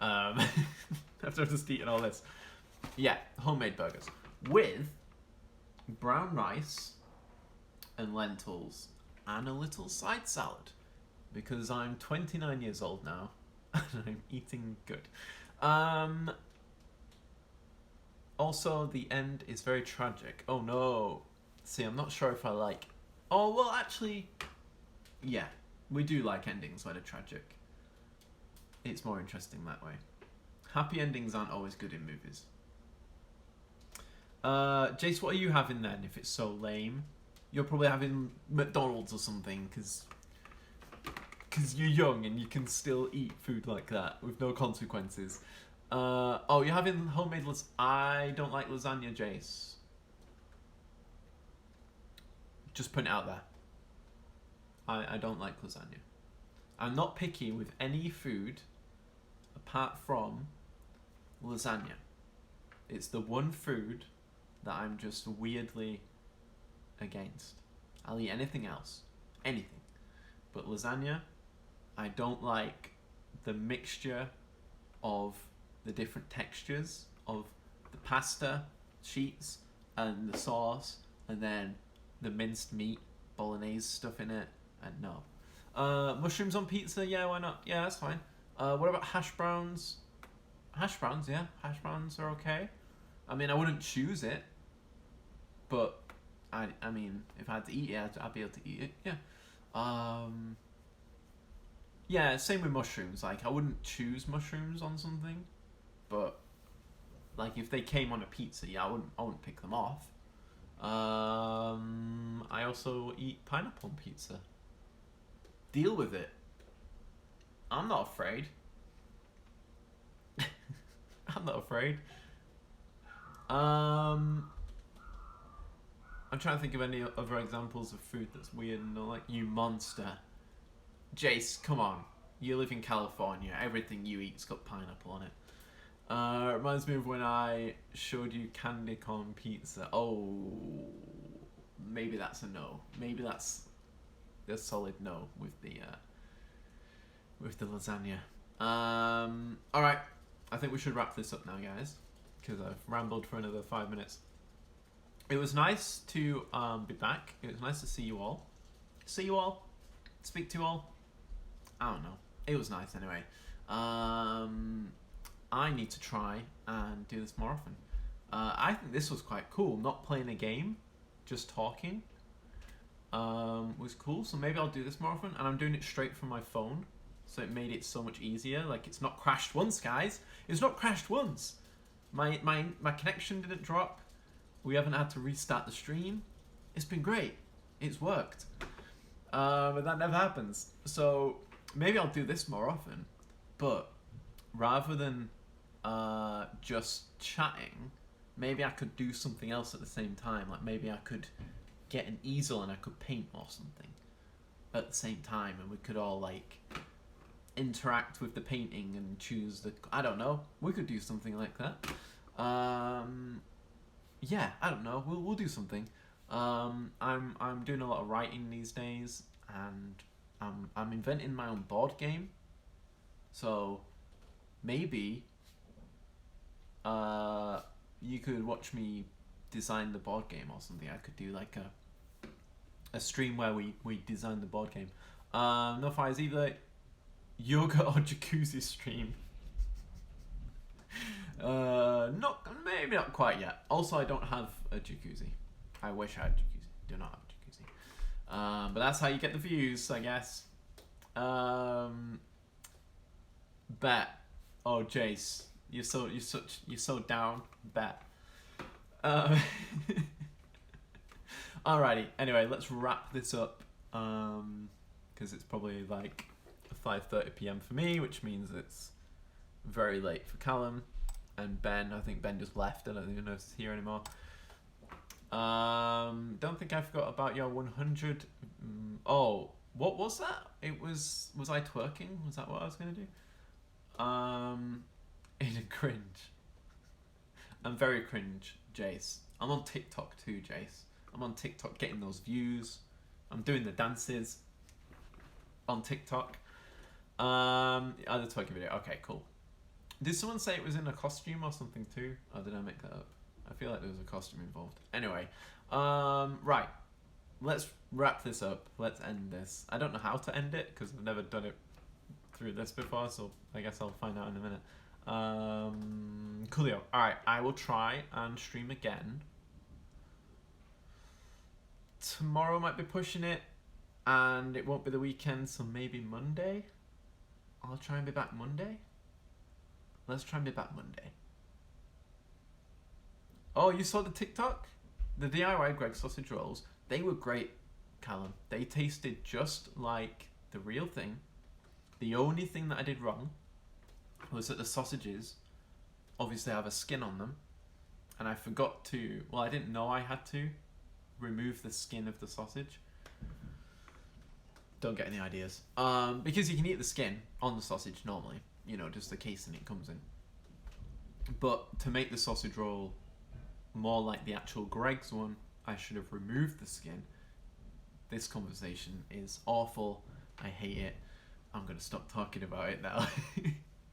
After I've just eaten all this. Yeah, homemade burgers. With brown rice and lentils and a little side salad. Because I'm 29 years old now and I'm eating good. Also, the end is very tragic. Oh no. See, I'm not sure if I like... Oh, well, actually, yeah. We do like endings when they're tragic. It's more interesting that way. Happy endings aren't always good in movies. Jace, what are you having then if it's so lame? You're probably having McDonald's or something, because you're young and you can still eat food like that with no consequences. Oh, you're having homemade lasagna. I don't like lasagna, Jace. Just put it out there. I don't like lasagna. I'm not picky with any food apart from lasagna. It's the one food that I'm just weirdly against. I'll eat anything else. Anything. But lasagna, I don't like the mixture of the different textures of the pasta sheets and the sauce and then the minced meat, bolognese stuff in it, and no. Mushrooms on pizza, yeah, why not? Yeah, that's fine. What about hash browns? Hash browns, yeah, hash browns are okay. I mean, I wouldn't choose it, but I mean, if I had to eat it, I'd be able to eat it, yeah. Yeah, same with mushrooms. Like, I wouldn't choose mushrooms on something, but like if they came on a pizza, yeah, I wouldn't pick them off. I also eat pineapple on pizza. Deal with it. I'm not afraid. I'm not afraid. I'm trying to think of any other examples of food that's weird and not like you monster. Jace, come on. You live in California. Everything you eat's got pineapple on it. Reminds me of when I showed you candy corn pizza. Oh, maybe that's a no. Maybe that's a solid no with the lasagna. All right, I think we should wrap this up now, guys, because I've rambled for another 5 minutes. It was nice to be back. It was nice to see you all. See you all. Speak to you all. I don't know. It was nice anyway. I need to try and do this more often. I think this was quite cool. Not playing a game, just talking was cool. So maybe I'll do this more often. And I'm doing it straight from my phone. so it made it so much easier. Like, it's not crashed once, guys. It's not crashed once. My connection didn't drop. We haven't had to restart the stream. It's been great. It's worked. But that never happens. So maybe I'll do this more often. But rather than just chatting, maybe I could do something else at the same time. Like, maybe I could get an easel and I could paint or something at the same time, and we could all like interact with the painting and choose the, I don't know, we could do something like that. Yeah, I don't know, we'll do something. I'm doing a lot of writing these days, and I'm inventing my own board game, so maybe you could watch me design the board game or something. I could do like a stream where we design the board game. No fires, either yoga or jacuzzi stream. Maybe not quite yet. Also, I don't have a jacuzzi. I wish I had a jacuzzi. Do not have a jacuzzi. But that's how you get the views, I guess. Bet. Oh, Jace, you're so down. Bet. Alrighty. Anyway, let's wrap this up. Because it's probably like 5:30 p.m. for me, which means it's very late for Callum and Ben. I think Ben just left. I don't even know if he's here anymore. Don't think I forgot about your 100. Oh, what was that? Was I twerking? Was that what I was gonna do? In a cringe. I'm very cringe, Jace. I'm on TikTok too, Jace. I'm on TikTok getting those views. I'm doing the dances on TikTok. The twerking video. Okay, cool. Did someone say it was in a costume or something too? Or did I make that up? I feel like there was a costume involved. Anyway, right. Let's wrap this up. Let's end this. I don't know how to end it because I've never done it through this before, so I guess I'll find out in a minute. Coolio. Alright, I will try and stream again. Tomorrow might be pushing it, and it won't be the weekend, so maybe Monday? I'll try and be back Monday? Let's try and be back Monday. Oh, you saw the TikTok? The DIY Greg sausage rolls. They were great, Callum. They tasted just like the real thing. The only thing that I did wrong was that the sausages obviously have a skin on them, and I forgot to, well, I didn't know I had to remove the skin of the sausage. Don't get any ideas. Because you can eat the skin on the sausage normally, you know, just the casing it comes in. But to make the sausage roll more like the actual Greg's one, I should have removed the skin. This conversation is awful. I hate it. I'm going to stop talking about it now.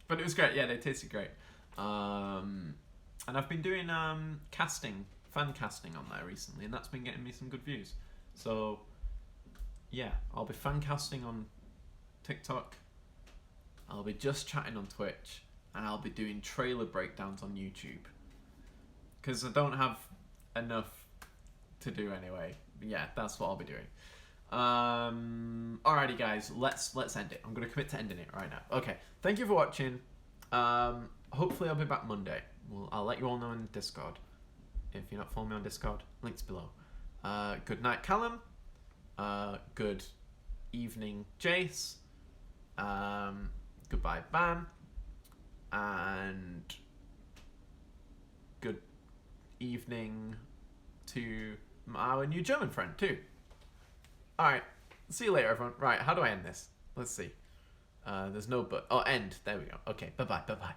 But it was great. Yeah, they tasted great. And I've been doing casting, fan casting on there recently, and that's been getting me some good views. So yeah, I'll be fan casting on TikTok. I'll be just chatting on Twitch, and I'll be doing trailer breakdowns on YouTube. Because I don't have enough to do anyway. But yeah, that's what I'll be doing. Alrighty guys, let's end it. I'm gonna commit to ending it right now. Okay, thank you for watching. Hopefully I'll be back Monday. I'll let you all know in Discord. If you're not following me on Discord, links below. Good night, Callum. Good evening, Jace. Goodbye, Ban. And good evening to our new German friend too. Alright, see you later everyone. Right, how do I end this? Let's see. There's no but. Oh, end. There we go. Okay, bye-bye, bye-bye.